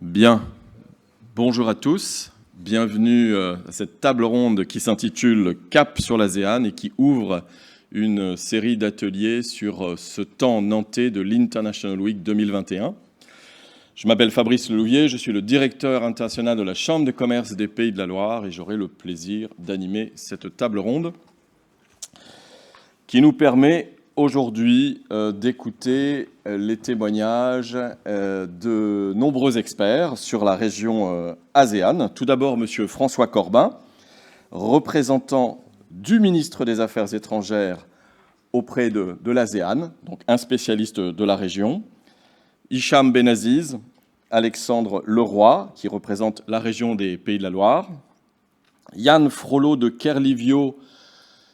Bien, bonjour à tous, bienvenue à cette table ronde qui s'intitule Cap sur l'ASEAN et qui ouvre une série d'ateliers sur ce temps nantais de l'International Week 2021. Je m'appelle Fabrice Lelouvier, je suis le directeur international de la Chambre de commerce des Pays de la Loire et j'aurai le plaisir d'animer cette table ronde qui nous permet aujourd'hui d'écouter les témoignages de nombreux experts sur la région ASEAN. Tout d'abord, M. François Corbin, représentant du ministre des Affaires étrangères auprès de l'ASEAN, donc un spécialiste de la région. Hicham Benaziz, Alexandre Leroy, qui représente la région des Pays de la Loire. Yann Frollo de Kerlivio,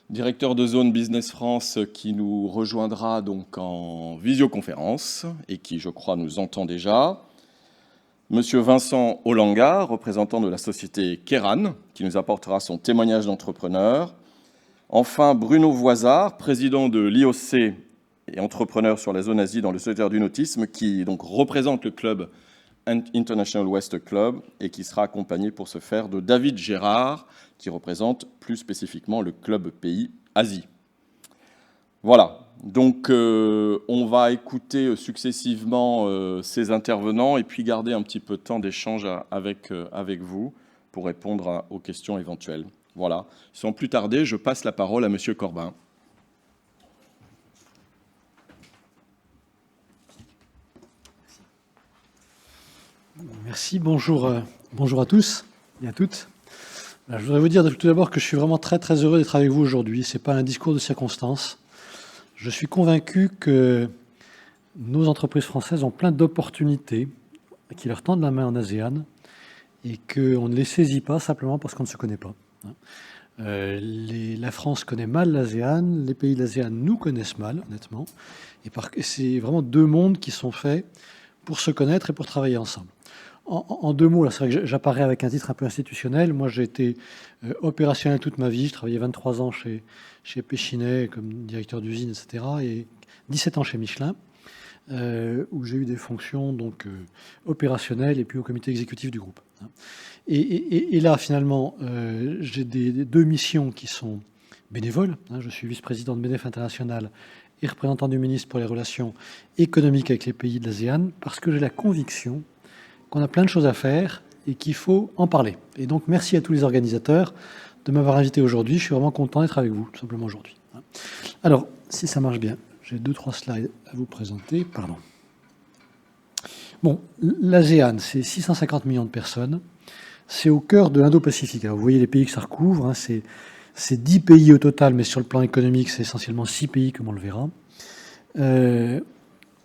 directeur de zone Business France, qui nous rejoindra donc en visioconférence et qui, je crois, nous entend déjà. Monsieur Vincent Olanga, représentant de la société Keran, qui nous apportera son témoignage d'entrepreneur. Enfin, Bruno Voisard, président de l'IOC et entrepreneur sur la zone Asie dans le secteur du nautisme, qui donc représente le club International West Club et qui sera accompagné pour ce faire de David Gérard, qui représente plus spécifiquement le club pays Asie. Voilà, donc on va écouter successivement ces intervenants et puis garder un petit peu de temps d'échange avec vous pour répondre aux questions éventuelles. Voilà, sans plus tarder, je passe la parole à Monsieur Corbin. Merci, bonjour à tous et à toutes. Je voudrais vous dire tout d'abord que je suis vraiment très très heureux d'être avec vous aujourd'hui. Ce n'est pas un discours de circonstance. Je suis convaincu que nos entreprises françaises ont plein d'opportunités qui leur tendent la main en ASEAN et qu'on ne les saisit pas simplement parce qu'on ne se connaît pas. La France connaît mal l'ASEAN, les pays de l'ASEAN nous connaissent mal, honnêtement. Et c'est vraiment deux mondes qui sont faits pour se connaître et pour travailler ensemble. En deux mots, c'est vrai que j'apparais avec un titre un peu institutionnel. Moi, j'ai été opérationnel toute ma vie. Je travaillais 23 ans chez Péchinet comme directeur d'usine, etc. Et 17 ans chez Michelin, où j'ai eu des fonctions donc opérationnelles et puis au comité exécutif du groupe. Et là, finalement, j'ai deux missions qui sont bénévoles. Je suis vice-président de MEDEF International et représentant du ministre pour les relations économiques avec les pays de l'ASEAN, parce que j'ai la conviction qu'on a plein de choses à faire et qu'il faut en parler. Et donc, merci à tous les organisateurs de m'avoir invité aujourd'hui. Je suis vraiment content d'être avec vous, tout simplement aujourd'hui. Alors, si ça marche bien, j'ai 2-3 slides à vous présenter. Pardon. Bon, l'ASEAN, c'est 650 millions de personnes. C'est au cœur de l'Indo-Pacifique. Alors, vous voyez les pays que ça recouvre. C'est 10 pays au total, mais sur le plan économique, c'est essentiellement 6 pays, comme on le verra.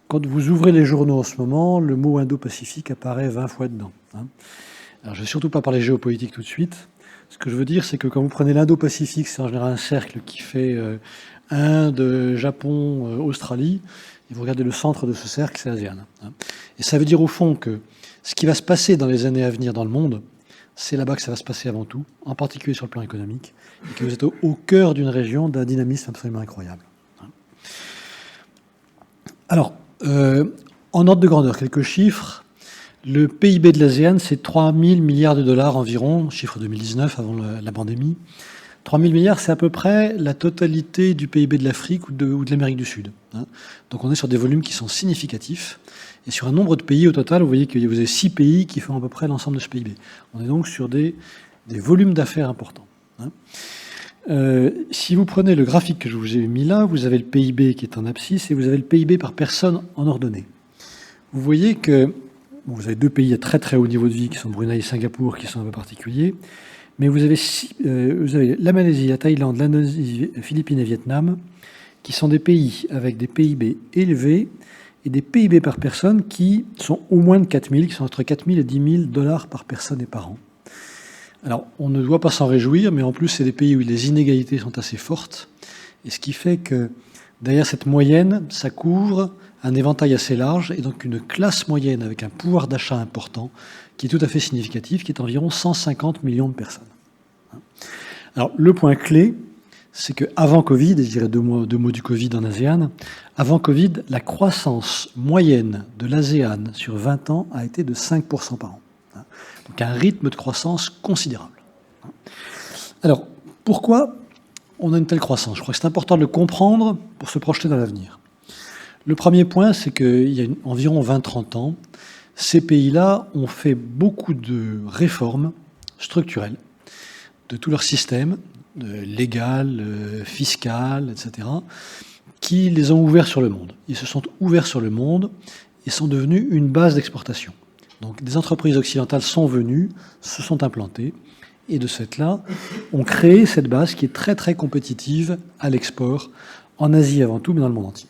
Quand vous ouvrez les journaux en ce moment, le mot Indo-Pacifique apparaît 20 fois dedans. Alors, je ne vais surtout pas parler géopolitique tout de suite. Ce que je veux dire, c'est que quand vous prenez l'Indo-Pacifique, c'est en général un cercle qui fait Inde, Japon, Australie. Et vous regardez le centre de ce cercle, c'est l'ASEAN. Et ça veut dire au fond que ce qui va se passer dans les années à venir dans le monde, c'est là-bas que ça va se passer avant tout, en particulier sur le plan économique, et que vous êtes au cœur d'une région d'un dynamisme absolument incroyable. Alors, en ordre de grandeur, quelques chiffres. Le PIB de l'ASEAN, c'est 3 000 milliards de dollars environ, chiffre 2019, avant la pandémie. 3 000 milliards, c'est à peu près la totalité du PIB de l'Afrique ou de l'Amérique du Sud. Donc on est sur des volumes qui sont significatifs. Et sur un nombre de pays au total, vous voyez que vous avez 6 pays qui font à peu près l'ensemble de ce PIB. On est donc sur des volumes d'affaires importants. Si vous prenez le graphique que je vous ai mis là, vous avez le PIB qui est en abscisse et vous avez le PIB par personne en ordonnée. Vous voyez que vous avez deux pays à très très haut niveau de vie qui sont Brunei et Singapour, qui sont un peu particuliers, mais vous avez la Malaisie, la Thaïlande, l'Indonésie, les Philippines et Vietnam, qui sont des pays avec des PIB élevés et des PIB par personne qui sont au moins de 4 000, qui sont entre 4 000 et 10 000 dollars par personne et par an. Alors, on ne doit pas s'en réjouir, mais en plus, c'est des pays où les inégalités sont assez fortes. Et ce qui fait que, derrière cette moyenne, ça couvre un éventail assez large, et donc une classe moyenne avec un pouvoir d'achat important, qui est tout à fait significatif, qui est environ 150 millions de personnes. Alors, le point clé, c'est qu'avant Covid, et je dirais deux mots du Covid en ASEAN, avant Covid, la croissance moyenne de l'ASEAN sur 20 ans a été de 5% par an. Donc un rythme de croissance considérable. Alors, pourquoi on a une telle croissance? Je crois que c'est important de le comprendre pour se projeter dans l'avenir. Le premier point, c'est qu'il y a environ 20-30 ans, ces pays-là ont fait beaucoup de réformes structurelles de tout leur système, légal, fiscal, etc., qui les ont ouverts sur le monde. Ils se sont ouverts sur le monde et sont devenus une base d'exportation. Donc des entreprises occidentales sont venues, se sont implantées, et de ce fait-là, ont créé cette base qui est très très compétitive à l'export, en Asie avant tout, mais dans le monde entier.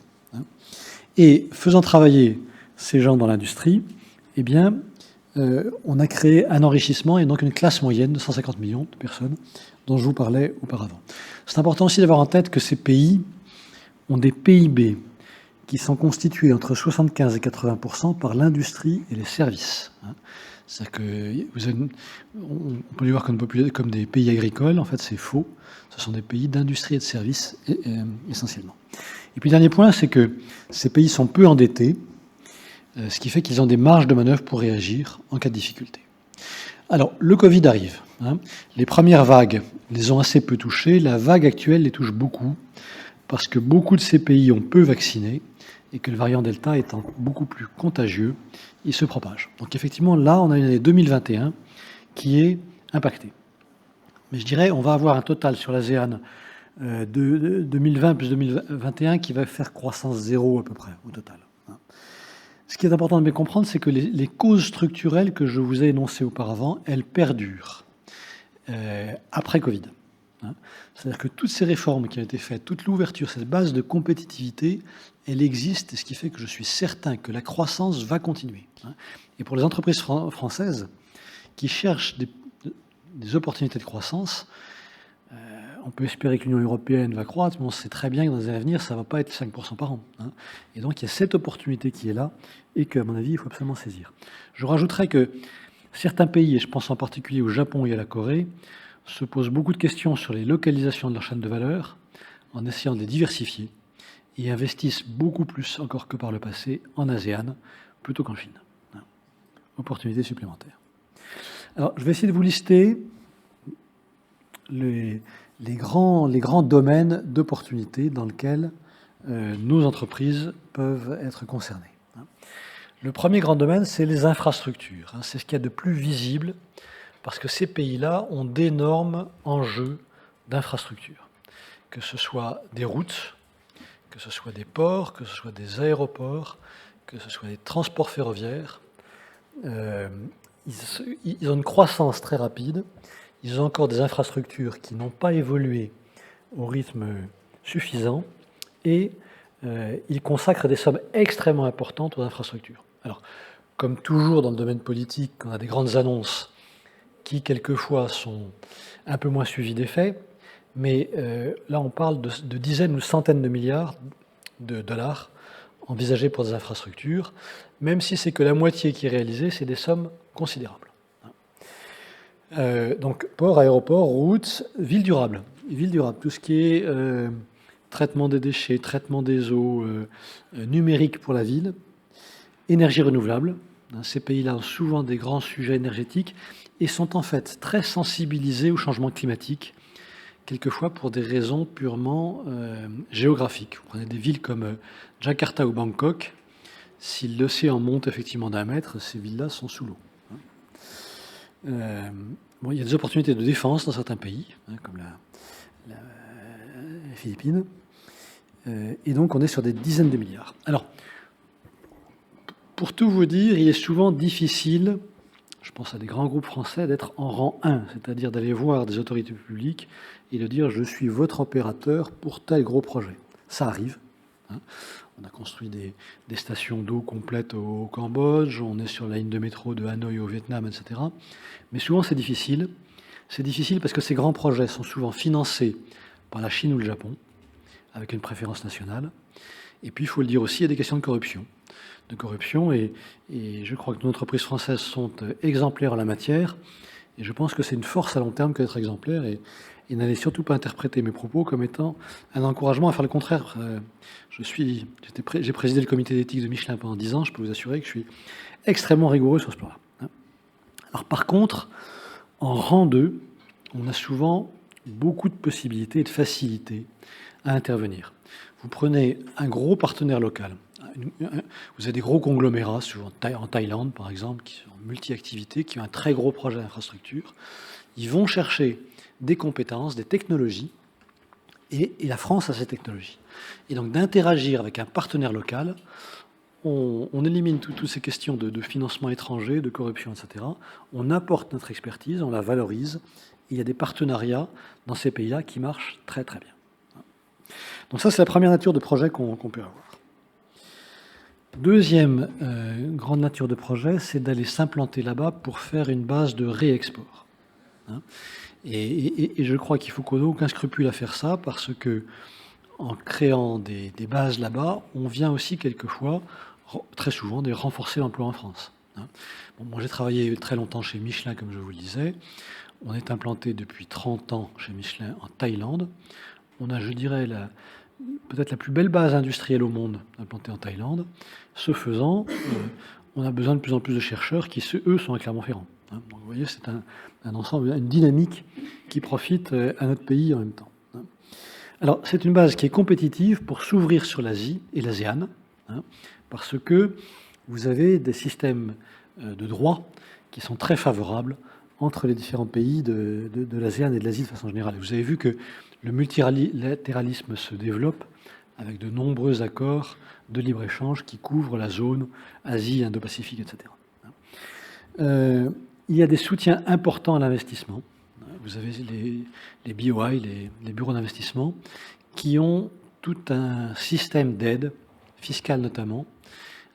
Et faisant travailler ces gens dans l'industrie, eh bien, on a créé un enrichissement et donc une classe moyenne de 150 millions de personnes dont je vous parlais auparavant. C'est important aussi d'avoir en tête que ces pays ont des PIB qui sont constitués entre 75 et 80% par l'industrie et les services. C'est-à-dire que on peut les voir comme des pays agricoles. En fait, c'est faux. Ce sont des pays d'industrie et de services essentiellement. Et puis, dernier point, c'est que ces pays sont peu endettés, ce qui fait qu'ils ont des marges de manœuvre pour réagir en cas de difficulté. Alors, le Covid arrive. Les premières vagues les ont assez peu touchés. La vague actuelle les touche beaucoup, parce que beaucoup de ces pays ont peu vacciné, et que le variant Delta étant beaucoup plus contagieux, il se propage. Donc effectivement, là, on a une année 2021 qui est impactée. Mais je dirais, on va avoir un total sur l'ASEAN de 2020 plus 2021 qui va faire croissance zéro à peu près au total. Ce qui est important de bien comprendre, c'est que les causes structurelles que je vous ai énoncées auparavant, elles perdurent après Covid. C'est-à-dire que toutes ces réformes qui ont été faites, toute l'ouverture, cette base de compétitivité, elle existe, et ce qui fait que je suis certain que la croissance va continuer. Et pour les entreprises françaises qui cherchent des opportunités de croissance, on peut espérer que l'Union européenne va croître, mais on sait très bien que dans les années à venir, ça ne va pas être 5% par an. Et donc, il y a cette opportunité qui est là et qu'à mon avis, il faut absolument saisir. Je rajouterais que certains pays, et je pense en particulier au Japon et à la Corée, se posent beaucoup de questions sur les localisations de leur chaîne de valeur en essayant de les diversifier et investissent beaucoup plus encore que par le passé en ASEAN plutôt qu'en Chine. Opportunité supplémentaire. Alors, je vais essayer de vous lister les grands domaines d'opportunités dans lesquels nos entreprises peuvent être concernées. Le premier grand domaine, c'est les infrastructures. C'est ce qu'il y a de plus visible parce que ces pays-là ont d'énormes enjeux d'infrastructures, que ce soit des routes, que ce soit des ports, que ce soit des aéroports, que ce soit des transports ferroviaires. Ils ont une croissance très rapide. Ils ont encore des infrastructures qui n'ont pas évolué au rythme suffisant et ils consacrent des sommes extrêmement importantes aux infrastructures. Alors, comme toujours dans le domaine politique, on a des grandes annonces qui, quelquefois, sont un peu moins suivies des faits, mais là, on parle de dizaines ou centaines de milliards de dollars envisagés pour des infrastructures, même si c'est que la moitié qui est réalisée, c'est des sommes considérables. Donc, port, aéroport, routes, ville durable. Ville durable, tout ce qui est traitement des déchets, traitement des eaux, numérique pour la ville, énergie renouvelable. Ces pays-là ont souvent des grands sujets énergétiques et sont en fait très sensibilisés au changement climatique, quelquefois pour des raisons purement géographiques. Vous prenez des villes comme Jakarta ou Bangkok, si l'océan monte effectivement d'1 mètre, ces villes-là sont sous l'eau. Il y a des opportunités de défense dans certains pays, comme les Philippines, et donc on est sur des dizaines de milliards. Alors, pour tout vous dire, il est souvent difficile, je pense à des grands groupes français, d'être en rang 1, c'est-à-dire d'aller voir des autorités publiques et de dire « je suis votre opérateur pour tel gros projet ». Ça arrive. On a construit des stations d'eau complètes au Cambodge, on est sur la ligne de métro de Hanoï au Vietnam, etc. Mais souvent, c'est difficile. C'est difficile parce que ces grands projets sont souvent financés par la Chine ou le Japon, avec une préférence nationale. Et puis, il faut le dire aussi, il y a des questions de corruption. Et je crois que nos entreprises françaises sont exemplaires en la matière. Et je pense que c'est une force à long terme que d'être exemplaire. Et et n'allez surtout pas interpréter mes propos comme étant un encouragement à faire le contraire. J'ai présidé le comité d'éthique de Michelin pendant 10 ans, je peux vous assurer que je suis extrêmement rigoureux sur ce plan-là. Alors par contre, en rang 2, on a souvent beaucoup de possibilités et de facilités à intervenir. Vous prenez un gros partenaire local, vous avez des gros conglomérats, souvent en Thaïlande par exemple, qui sont multi-activités, qui ont un très gros projet d'infrastructure. Ils vont chercher des compétences, des technologies, et la France a ces technologies. Et donc d'interagir avec un partenaire local, on élimine toutes ces questions de financement étranger, de corruption, etc. On apporte notre expertise, on la valorise, et il y a des partenariats dans ces pays-là qui marchent très très bien. Donc ça, c'est la première nature de projet qu'on peut avoir. Deuxième grande nature de projet, c'est d'aller s'implanter là-bas pour faire une base de réexport. Et je crois qu'il faut qu'on n'ait aucun scrupule à faire ça, parce que en créant des bases là-bas, on vient aussi quelquefois, très souvent, de renforcer l'emploi en France. Bon, moi, j'ai travaillé très longtemps chez Michelin, comme je vous le disais. On est implanté depuis 30 ans chez Michelin en Thaïlande. On a, je dirais, peut-être la plus belle base industrielle au monde implantée en Thaïlande. Ce faisant, on a besoin de plus en plus de chercheurs qui, eux, sont à Clermont-Ferrand. Donc, vous voyez, c'est un ensemble, une dynamique qui profite à notre pays en même temps. Alors, c'est une base qui est compétitive pour s'ouvrir sur l'Asie et l'ASEAN, parce que vous avez des systèmes de droit qui sont très favorables entre les différents pays de l'ASEAN et de l'Asie de façon générale. Vous avez vu que le multilatéralisme se développe avec de nombreux accords de libre-échange qui couvrent la zone Asie, Indo-Pacifique, etc. Il y a des soutiens importants à l'investissement. Vous avez les BOI, les bureaux d'investissement, qui ont tout un système d'aide, fiscale notamment.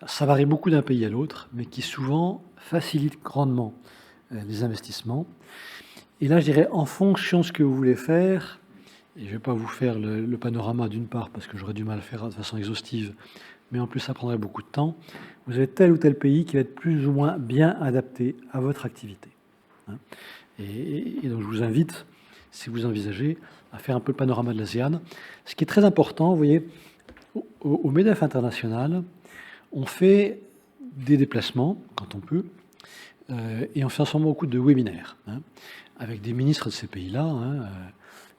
Ça varie beaucoup d'un pays à l'autre, mais qui souvent facilite grandement les investissements. Et là, je dirais, en fonction de ce que vous voulez faire, et je ne vais pas vous faire le panorama d'une part, parce que j'aurais du mal à le faire de façon exhaustive, mais en plus ça prendrait beaucoup de temps, vous avez tel ou tel pays qui va être plus ou moins bien adapté à votre activité. Et donc je vous invite, si vous envisagez, à faire un peu le panorama de l'ASEAN. Ce qui est très important, vous voyez, au MEDEF international, on fait des déplacements, quand on peut, et on fait ensemble beaucoup de webinaires, avec des ministres de ces pays-là,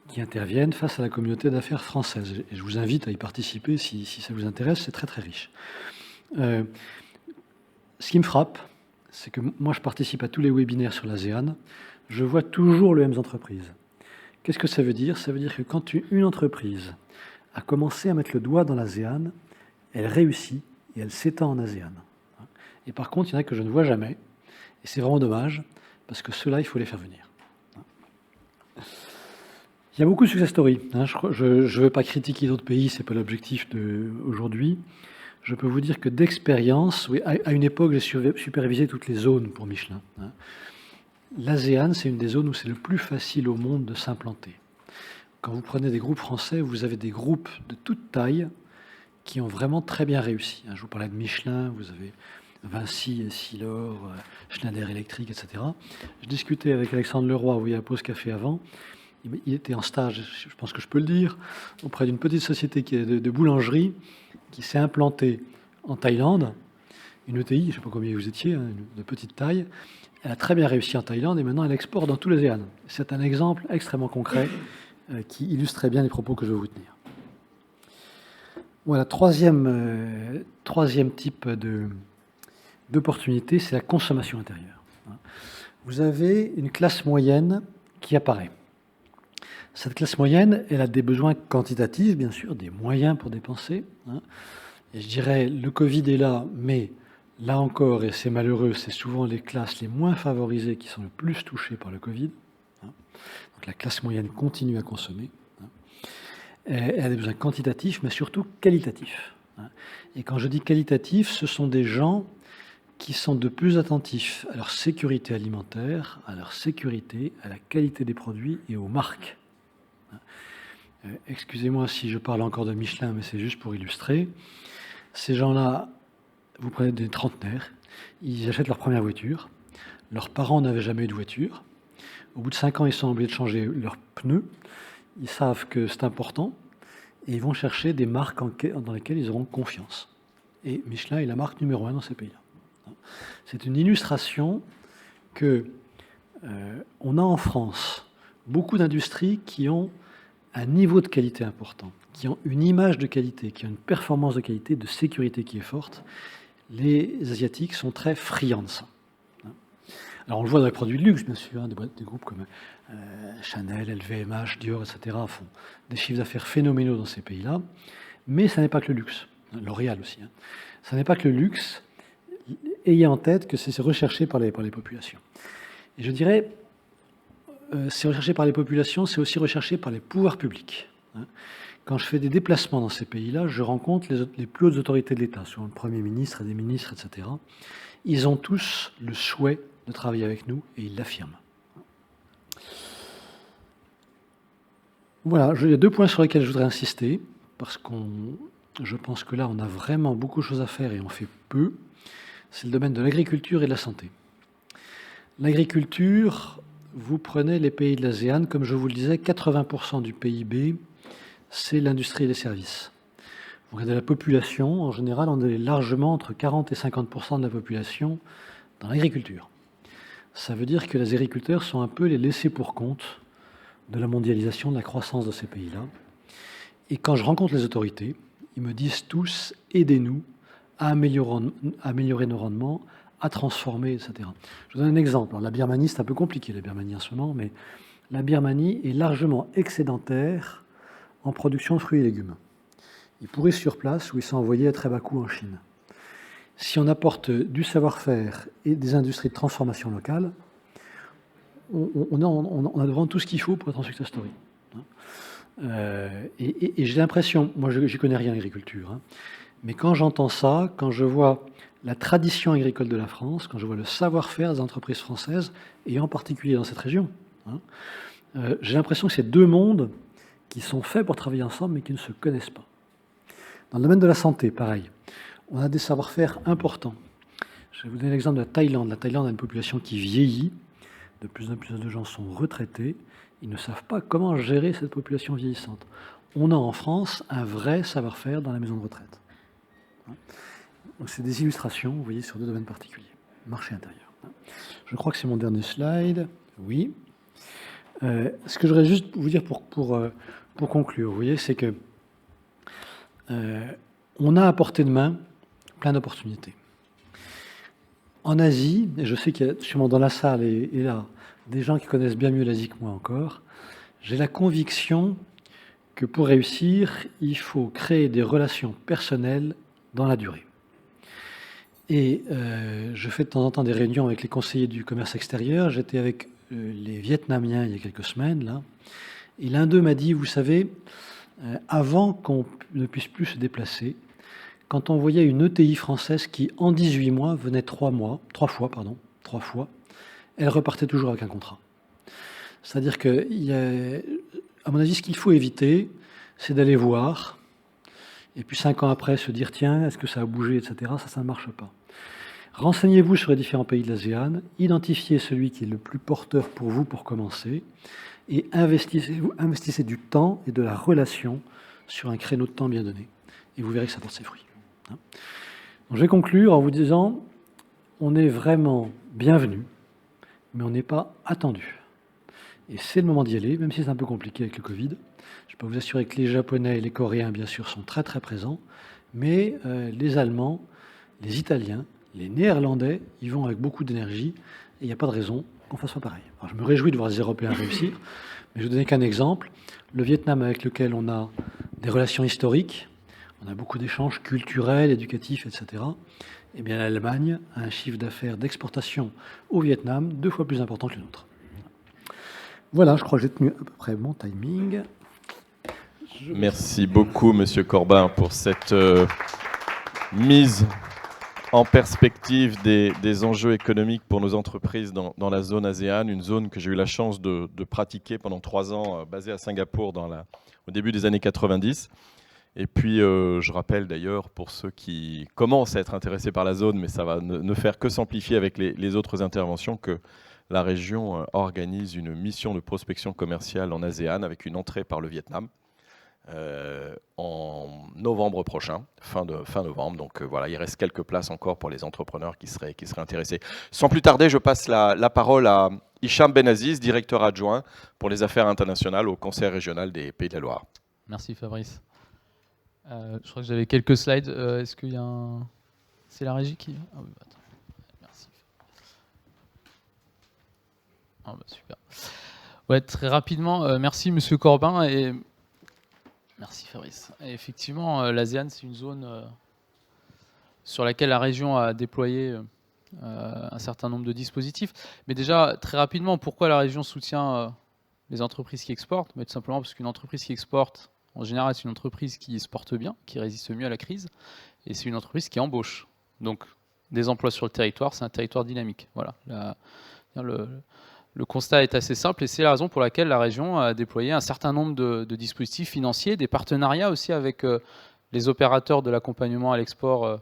qui interviennent face à la communauté d'affaires française. Et je vous invite à y participer si ça vous intéresse, c'est très très riche. Ce qui me frappe, c'est que moi je participe à tous les webinaires sur l'ASEAN, je vois toujours les mêmes entreprises. Qu'est-ce que ça veut dire? Ça veut dire que quand une entreprise a commencé à mettre le doigt dans l'ASEAN, elle réussit et elle s'étend en ASEAN. Et par contre, il y en a que je ne vois jamais, et c'est vraiment dommage, parce que ceux-là, il faut les faire venir. Il y a beaucoup de success stories. Je ne veux pas critiquer d'autres pays, ce n'est pas l'objectif d'aujourd'hui. Je peux vous dire que d'expérience, oui, à une époque, j'ai supervisé toutes les zones pour Michelin. L'ASEAN, c'est une des zones où c'est le plus facile au monde de s'implanter. Quand vous prenez des groupes français, vous avez des groupes de toute taille qui ont vraiment très bien réussi. Je vous parlais de Michelin, vous avez Vinci, Essilor, Schneider Electric, etc. Je discutais avec Alexandre Leroy, vous voyez, à Pause Café avant. Il était en stage, je pense que je peux le dire, auprès d'une petite société qui est de boulangerie qui s'est implantée en Thaïlande, une ETI, je ne sais pas combien vous étiez, de petite taille. Elle a très bien réussi en Thaïlande et maintenant elle exporte dans tous les ASEAN. C'est un exemple extrêmement concret qui illustrait bien les propos que je vais vous tenir. Voilà, troisième type d'opportunité, c'est la consommation intérieure. Vous avez une classe moyenne qui apparaît. Cette classe moyenne, elle a des besoins quantitatifs, bien sûr, des moyens pour dépenser. Et je dirais, le Covid est là, mais là encore, et c'est malheureux, c'est souvent les classes les moins favorisées qui sont le plus touchées par le Covid. Donc la classe moyenne continue à consommer. Elle a des besoins quantitatifs, mais surtout qualitatifs. Et quand je dis qualitatifs, ce sont des gens qui sont de plus attentifs à leur sécurité alimentaire, à leur sécurité, à la qualité des produits et aux marques. Excusez-moi si je parle encore de Michelin, mais c'est juste pour illustrer. Ces gens-là, vous prenez des trentenaires, ils achètent leur première voiture, leurs parents n'avaient jamais eu de voiture, Au bout de 5 ans, ils sont obligés de changer leurs pneus. Ils savent que c'est important et ils vont chercher des marques dans lesquelles ils auront confiance. Et Michelin est la marque numéro 1 dans ces pays-là. C'est une illustration que on a en France beaucoup d'industries qui ont un niveau de qualité important, qui ont une image de qualité, qui ont une performance de qualité, de sécurité qui est forte. Les Asiatiques sont très friands de ça. Alors on le voit dans les produits de luxe, bien sûr, hein, des groupes comme Chanel, LVMH, Dior, etc. font des chiffres d'affaires phénoménaux dans ces pays-là, mais ça n'est pas que le luxe. L'Oréal aussi. Hein. Ça n'est pas que le luxe, ayez en tête que c'est recherché par les populations. Et je dirais, c'est recherché par les populations, c'est aussi recherché par les pouvoirs publics. Hein. Quand je fais des déplacements dans ces pays-là, je rencontre les plus hautes autorités de l'État, souvent le Premier ministre et des ministres, etc. Ils ont tous le souhait de travailler avec nous et ils l'affirment. Voilà, il y a 2 points sur lesquels je voudrais insister, parce que je pense que là, on a vraiment beaucoup de choses à faire et on fait peu. C'est le domaine de l'agriculture et de la santé. L'agriculture, vous prenez les pays de l'ASEAN, comme je vous le disais, 80% du PIB, c'est l'industrie et les services. Vous regardez la population, en général, on est largement entre 40 et 50% de la population dans l'agriculture. Ça veut dire que les agriculteurs sont un peu les laissés pour compte de la mondialisation, de la croissance de ces pays-là. Et quand je rencontre les autorités, ils me disent tous, aidez-nous à améliorer nos rendements, à transformer, etc. Je vous donne un exemple. Alors, la Birmanie, c'est un peu compliqué, la Birmanie en ce moment, mais la Birmanie est largement excédentaire en production de fruits et légumes. Ils pourraient sur place ou ils sont envoyés à très bas coût en Chine. Si on apporte du savoir-faire et des industries de transformation locale, on a devant tout ce qu'il faut pour être en success story. Et j'ai l'impression, moi je n'y connais rien en agriculture, hein, mais quand j'entends ça, quand je vois la tradition agricole de la France, quand je vois le savoir-faire des entreprises françaises, et en particulier dans cette région, hein, j'ai l'impression que c'est 2 mondes qui sont faits pour travailler ensemble, mais qui ne se connaissent pas. Dans le domaine de la santé, pareil, on a des savoir-faire importants. Je vais vous donner l'exemple de la Thaïlande. La Thaïlande a une population qui vieillit, de plus en plus de gens sont retraités, ils ne savent pas comment gérer cette population vieillissante. On a en France un vrai savoir-faire dans la maison de retraite. Donc c'est des illustrations, vous voyez, sur 2 domaines particuliers. Marché intérieur. Je crois que c'est mon dernier slide. Oui. Ce que je voudrais juste vous dire pour conclure, vous voyez, c'est que on a à portée de main plein d'opportunités. En Asie, et je sais qu'il y a sûrement dans la salle et là des gens qui connaissent bien mieux l'Asie que moi encore, j'ai la conviction que pour réussir, il faut créer des relations personnelles dans la durée. Et je fais de temps en temps des réunions avec les conseillers du commerce extérieur. J'étais avec les Vietnamiens il y a quelques semaines, là, et l'un d'eux m'a dit, vous savez, avant qu'on ne puisse plus se déplacer, quand on voyait une ETI française qui, en 18 mois, venait 3 fois, elle repartait toujours avec un contrat. C'est-à-dire que, à mon avis, ce qu'il faut éviter, c'est d'aller voir, et puis 5 ans après, se dire, tiens, est-ce que ça a bougé, etc. Ça ne marche pas. Renseignez-vous sur les différents pays de l'ASEAN, identifiez celui qui est le plus porteur pour vous pour commencer, et investissez du temps et de la relation sur un créneau de temps bien donné. Et vous verrez que ça porte ses fruits. Donc, je vais conclure en vous disant, on est vraiment bienvenu, mais on n'est pas attendu. Et c'est le moment d'y aller, même si c'est un peu compliqué avec le Covid. Je peux vous assurer que les Japonais et les Coréens, bien sûr, sont très très présents, mais les Allemands, les Italiens, les Néerlandais, ils vont avec beaucoup d'énergie, et il n'y a pas de raison qu'on fasse pas pareil. Alors, je me réjouis de voir les Européens réussir, mais je vais vous donner qu'un exemple. Le Vietnam, avec lequel on a des relations historiques, on a beaucoup d'échanges culturels, éducatifs, etc. Eh bien, l'Allemagne a un chiffre d'affaires d'exportation au Vietnam 2 fois plus important que le nôtre. Voilà, je crois que j'ai tenu à peu près mon timing. Merci beaucoup, Monsieur Corbin, pour cette mise en perspective des enjeux économiques pour nos entreprises dans la zone ASEAN, une zone que j'ai eu la chance de pratiquer pendant 3 ans, basée à Singapour au début des années 90. Et puis, je rappelle d'ailleurs, pour ceux qui commencent à être intéressés par la zone, mais ça va ne faire que s'amplifier avec les autres interventions, que la région organise une mission de prospection commerciale en ASEAN avec une entrée par le Vietnam en novembre prochain, fin novembre. Donc voilà, il reste quelques places encore pour les entrepreneurs qui seraient intéressés. Sans plus tarder, je passe la parole à Hicham Benaziz, directeur adjoint pour les affaires internationales au Conseil régional des Pays de la Loire. Merci Fabrice. Je crois que j'avais quelques slides. Est-ce qu'il y a un... C'est la régie qui... Ah oui, attends. Merci. Ah bah super. Ouais, très rapidement, merci Monsieur Corbin et merci Fabrice. Et effectivement, l'ASEAN, c'est une zone sur laquelle la région a déployé un certain nombre de dispositifs. Mais déjà, très rapidement, pourquoi la région soutient les entreprises qui exportent? Tout simplement parce qu'une entreprise qui exporte, en général, c'est une entreprise qui se porte bien, qui résiste mieux à la crise, et c'est une entreprise qui embauche. Donc, des emplois sur le territoire, c'est un territoire dynamique. Voilà. Le constat est assez simple, et c'est la raison pour laquelle la région a déployé un certain nombre de dispositifs financiers, des partenariats aussi avec les opérateurs de l'accompagnement à l'export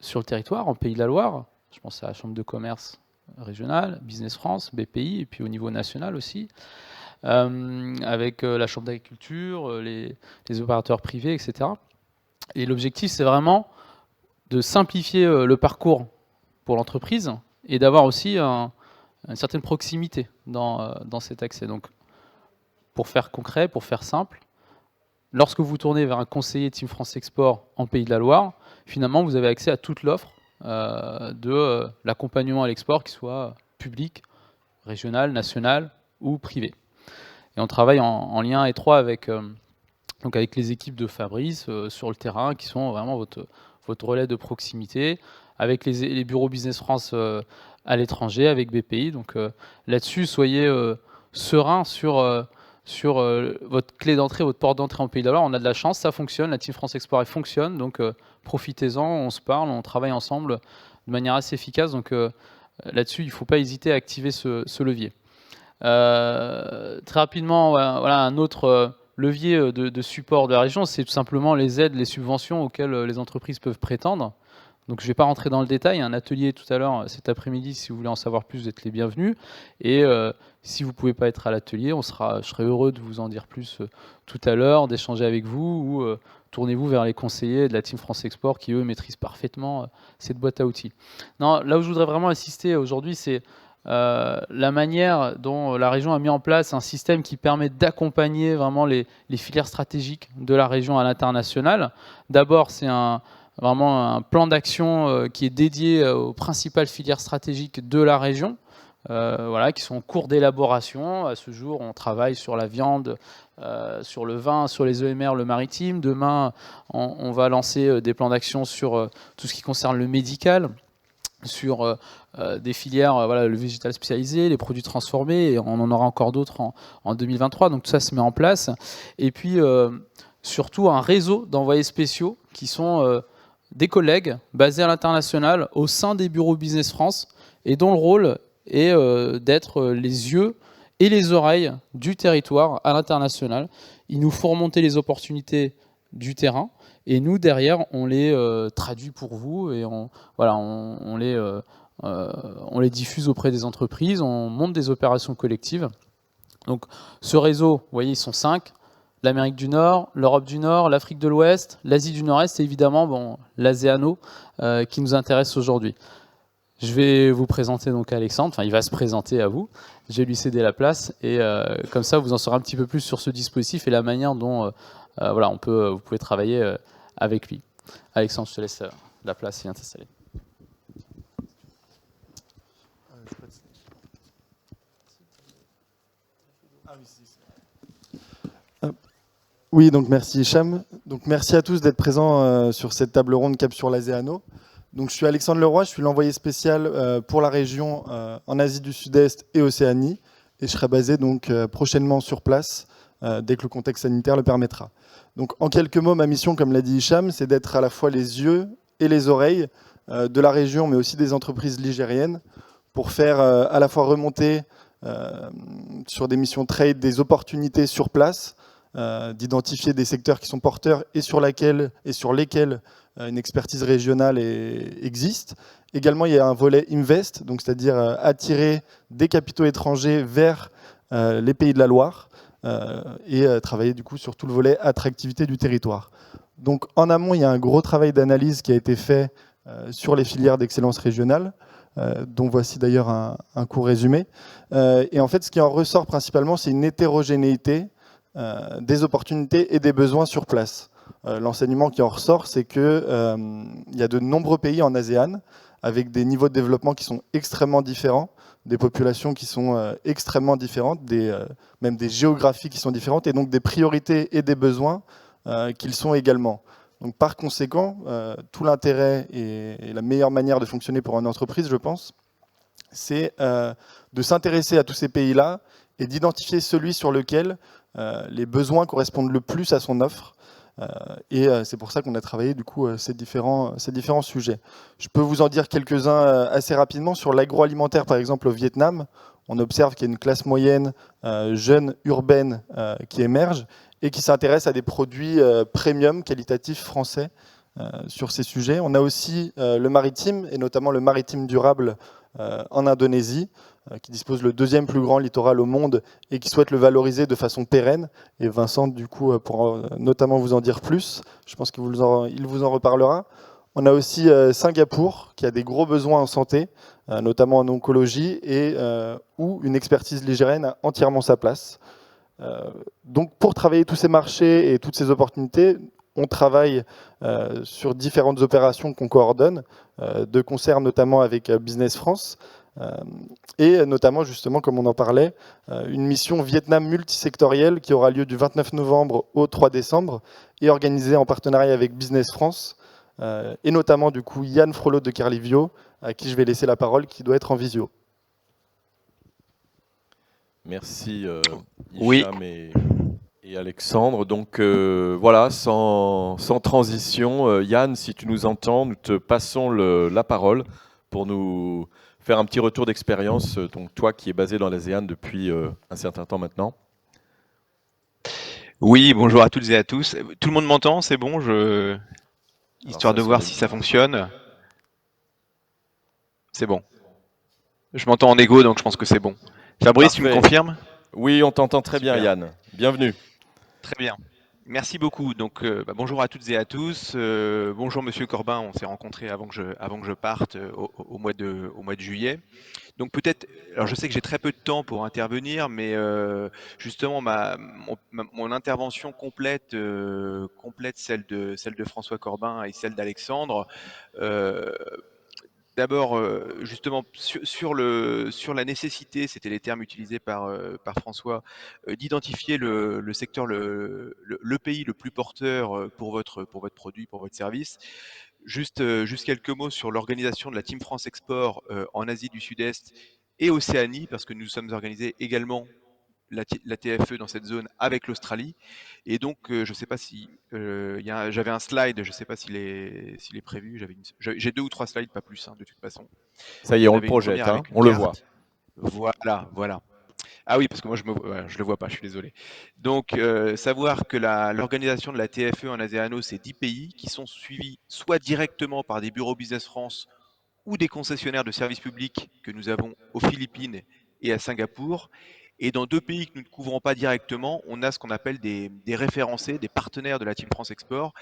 sur le territoire, en Pays de la Loire. Je pense à la Chambre de commerce régionale, Business France, BPI, et puis au niveau national aussi, avec la Chambre d'agriculture, les opérateurs privés, etc. Et l'objectif, c'est vraiment de simplifier le parcours pour l'entreprise et d'avoir aussi une certaine proximité dans cet accès. Donc, pour faire concret, pour faire simple, lorsque vous tournez vers un conseiller Team France Export en Pays de la Loire, finalement, vous avez accès à toute l'offre de l'accompagnement à l'export, qu'il soit public, régional, national ou privé. Et on travaille en lien étroit avec les équipes de Fabrice sur le terrain, qui sont vraiment votre relais de proximité, avec les bureaux Business France à l'étranger, avec BPI. Donc là-dessus, soyez serein sur votre clé d'entrée, votre porte d'entrée en Pays de la Loire. On a de la chance, ça fonctionne, la Team France Export elle fonctionne, donc profitez-en, on se parle, on travaille ensemble de manière assez efficace. Donc là-dessus, il ne faut pas hésiter à activer ce levier. Très rapidement, voilà un autre levier de support de la région, c'est tout simplement les aides, les subventions auxquelles les entreprises peuvent prétendre. Donc je ne vais pas rentrer dans le détail, il y a un atelier tout à l'heure cet après-midi, si vous voulez en savoir plus, vous êtes les bienvenus. Et si vous ne pouvez pas être à l'atelier, je serai heureux de vous en dire plus tout à l'heure, d'échanger avec vous, ou tournez-vous vers les conseillers de la Team France Export qui, eux, maîtrisent parfaitement cette boîte à outils. Non, là où je voudrais vraiment insister aujourd'hui, c'est la manière dont la région a mis en place un système qui permet d'accompagner vraiment les filières stratégiques de la région à l'international. D'abord, c'est vraiment un plan d'action qui est dédié aux principales filières stratégiques de la région, qui sont en cours d'élaboration. À ce jour, on travaille sur la viande, sur le vin, sur les EMR, le maritime. Demain, on va lancer des plans d'action sur tout ce qui concerne le médical, sur des filières, le végétal spécialisé, les produits transformés, et on en aura encore d'autres en 2023. Donc tout ça se met en place. Et puis, surtout, un réseau d'envoyés spéciaux qui sont des collègues basés à l'international au sein des bureaux Business France et dont le rôle est d'être les yeux et les oreilles du territoire à l'international. Ils nous font remonter les opportunités du terrain et nous, derrière, on les traduit pour vous et on les diffuse auprès des entreprises, on monte des opérations collectives. Donc ce réseau, vous voyez, ils sont 5. L'Amérique du Nord, l'Europe du Nord, l'Afrique de l'Ouest, l'Asie du Nord-Est et évidemment l'ASEANO qui nous intéresse aujourd'hui. Je vais vous présenter donc Alexandre, enfin il va se présenter à vous, je vais lui céder la place et comme ça vous en saurez un petit peu plus sur ce dispositif et la manière dont vous pouvez travailler avec lui. Alexandre, je te laisse la place et viens t'installer. Oui, donc merci Hicham. Donc merci à tous d'être présents sur cette table ronde Cap sur l'ASEANO. Donc je suis Alexandre Leroy, je suis l'envoyé spécial pour la région en Asie du Sud-Est et Océanie, et je serai basé donc prochainement sur place dès que le contexte sanitaire le permettra. Donc en quelques mots, ma mission, comme l'a dit Hicham, c'est d'être à la fois les yeux et les oreilles de la région, mais aussi des entreprises ligériennes, pour faire à la fois remonter sur des missions trade des opportunités sur place, d'identifier des secteurs qui sont porteurs et sur lesquels une expertise régionale existe. Également, il y a un volet invest, donc c'est-à-dire attirer des capitaux étrangers vers les pays de la Loire et travailler du coup sur tout le volet attractivité du territoire. Donc en amont, il y a un gros travail d'analyse qui a été fait sur les filières d'excellence régionale, dont voici d'ailleurs un court résumé. Et en fait, ce qui en ressort principalement, c'est une hétérogénéité des opportunités et des besoins sur place. L'enseignement qui en ressort, c'est qu'il y a de nombreux pays en ASEAN avec des niveaux de développement qui sont extrêmement différents, des populations qui sont extrêmement différentes, même des géographies qui sont différentes, et donc des priorités et des besoins qu'ils sont également. Donc, par conséquent, tout l'intérêt et la meilleure manière de fonctionner pour une entreprise, je pense, c'est de s'intéresser à tous ces pays-là et d'identifier celui sur lequel les besoins correspondent le plus à son offre. Et c'est pour ça qu'on a travaillé du coup ces différents sujets. Je peux vous en dire quelques-uns assez rapidement. Sur l'agroalimentaire, par exemple, au Vietnam, on observe qu'il y a une classe moyenne jeune, urbaine, qui émerge et qui s'intéresse à des produits premium, qualitatifs français sur ces sujets. On a aussi le maritime, et notamment le maritime durable en Indonésie, qui dispose le deuxième plus grand littoral au monde et qui souhaite le valoriser de façon pérenne. Et Vincent, du coup, pourra notamment vous en dire plus. Je pense qu'il vous en reparlera. On a aussi Singapour, qui a des gros besoins en santé, notamment en oncologie, et où une expertise ligérienne a entièrement sa place. Donc, pour travailler tous ces marchés et toutes ces opportunités, on travaille sur différentes opérations qu'on coordonne, de concert notamment avec Business France, et notamment, justement, comme on en parlait, une mission Vietnam multisectorielle qui aura lieu du 29 novembre au 3 décembre et organisée en partenariat avec Business France, et notamment, du coup, Yann Frollo de Carlivio, à qui je vais laisser la parole, qui doit être en visio. Merci Oui. Hicham et Alexandre. Donc voilà, sans transition, Yann, si tu nous entends, nous te passons la parole pour nous faire un petit retour d'expérience, donc toi qui es basé dans l'ASEAN depuis un certain temps maintenant. Oui, bonjour à toutes et à tous. Tout le monde m'entend, c'est bon, histoire de voir si ça fonctionne. C'est bon. Je m'entends en égo, donc je pense que c'est bon. Fabrice, tu me Parfait. confirmes? Oui, on t'entend très bien, Super. Yann. Bienvenue. Très bien. Merci beaucoup. Donc, bonjour à toutes et à tous. Bonjour Monsieur Corbin, on s'est rencontrés avant que je parte au mois de juillet. Donc peut-être, alors je sais que j'ai très peu de temps pour intervenir, mais justement mon intervention complète celle de François Corbin et celle d'Alexandre. D'abord, justement, sur la nécessité, c'était les termes utilisés par François, d'identifier le secteur, le pays le plus porteur pour votre produit, pour votre service. Juste quelques mots sur l'organisation de la Team France Export en Asie du Sud-Est et Océanie, parce que nous sommes organisés également la TFE dans cette zone avec l'Australie. Et donc, je ne sais pas si j'avais un slide, je ne sais pas s'il est prévu. J'ai 2 ou 3 slides, pas plus, hein, de toute façon. Ça y est, on le J'avais une projette, première hein, avec une on le carte. voit. Voilà. Ah oui, parce que moi je le vois pas, je suis désolé. Donc, savoir que l'organisation de la TFE en ASEANO, c'est 10 pays qui sont suivis soit directement par des bureaux Business France ou des concessionnaires de services publics que nous avons aux Philippines et à Singapour. Et dans 2 pays que nous ne couvrons pas directement, on a ce qu'on appelle des référencés, des partenaires de la Team France Export,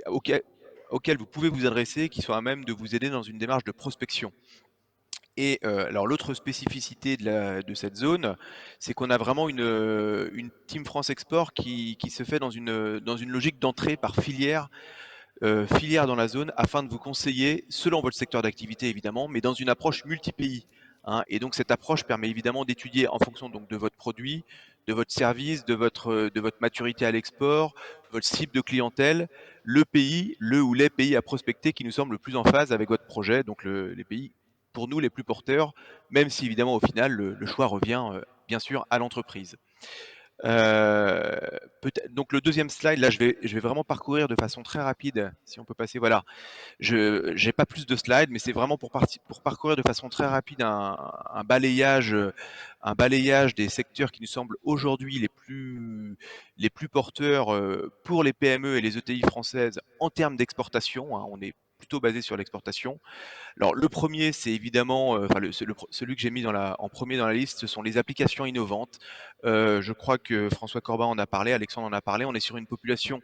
auxquels vous pouvez vous adresser, qui sont à même de vous aider dans une démarche de prospection. Et alors l'autre spécificité de cette zone, c'est qu'on a vraiment une Team France Export qui se fait dans une logique d'entrée par filière dans la zone afin de vous conseiller, selon votre secteur d'activité évidemment, mais dans une approche multi-pays, hein. Et donc cette approche permet évidemment d'étudier en fonction donc, de votre produit, de votre service, de votre maturité à l'export, de votre cible de clientèle, le pays, le ou les pays à prospecter qui nous semblent le plus en phase avec votre projet, donc les pays pour nous les plus porteurs, même si évidemment au final le choix revient bien sûr à l'entreprise. Donc le deuxième slide, là, je vais vraiment parcourir de façon très rapide, si on peut passer, voilà. Je n'ai pas plus de slides, mais c'est vraiment pour parcourir de façon très rapide un balayage des secteurs qui nous semblent aujourd'hui les plus porteurs pour les PME et les ETI françaises en termes d'exportation, hein. On est plutôt basé sur l'exportation. Alors le premier, c'est évidemment, enfin celui que j'ai mis en premier dans la liste, ce sont les applications innovantes. Je crois que François Corbin en a parlé, Alexandre en a parlé. On est sur une population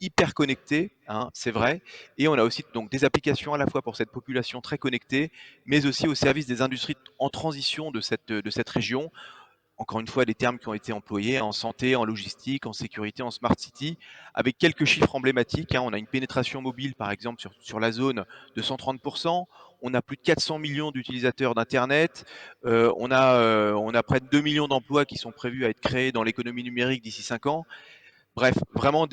hyper connectée, hein, c'est vrai, et on a aussi donc des applications à la fois pour cette population très connectée, mais aussi au service des industries en transition de cette région. Encore une fois, des termes qui ont été employés en santé, en logistique, en sécurité, en smart city, avec quelques chiffres emblématiques, hein. On a une pénétration mobile, par exemple, sur la zone de 130%. On a plus de 400 millions d'utilisateurs d'Internet. On a près de 2 millions d'emplois qui sont prévus à être créés dans l'économie numérique d'ici 5 ans. Bref, vraiment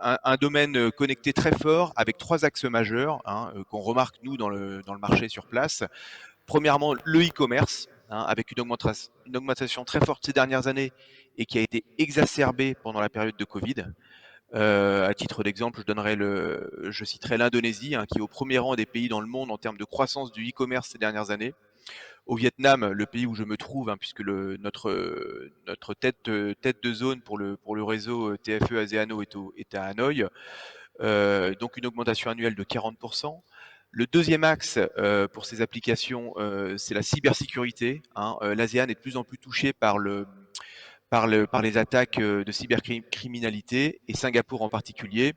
un domaine connecté très fort avec trois axes majeurs, hein, qu'on remarque nous dans le marché sur place. Premièrement, le e-commerce, hein, avec une augmentation très forte ces dernières années et qui a été exacerbée pendant la période de Covid. À titre d'exemple, je citerai l'Indonésie, hein, qui est au premier rang des pays dans le monde en termes de croissance du e-commerce ces dernières années. Au Vietnam, le pays où je me trouve, hein, puisque notre tête de zone pour le réseau TFE ASEANO est à Hanoï, donc une augmentation annuelle de 40%. Le deuxième axe pour ces applications, c'est la cybersécurité, hein. L'ASEAN est de plus en plus touché par les attaques de cybercriminalité, et Singapour en particulier.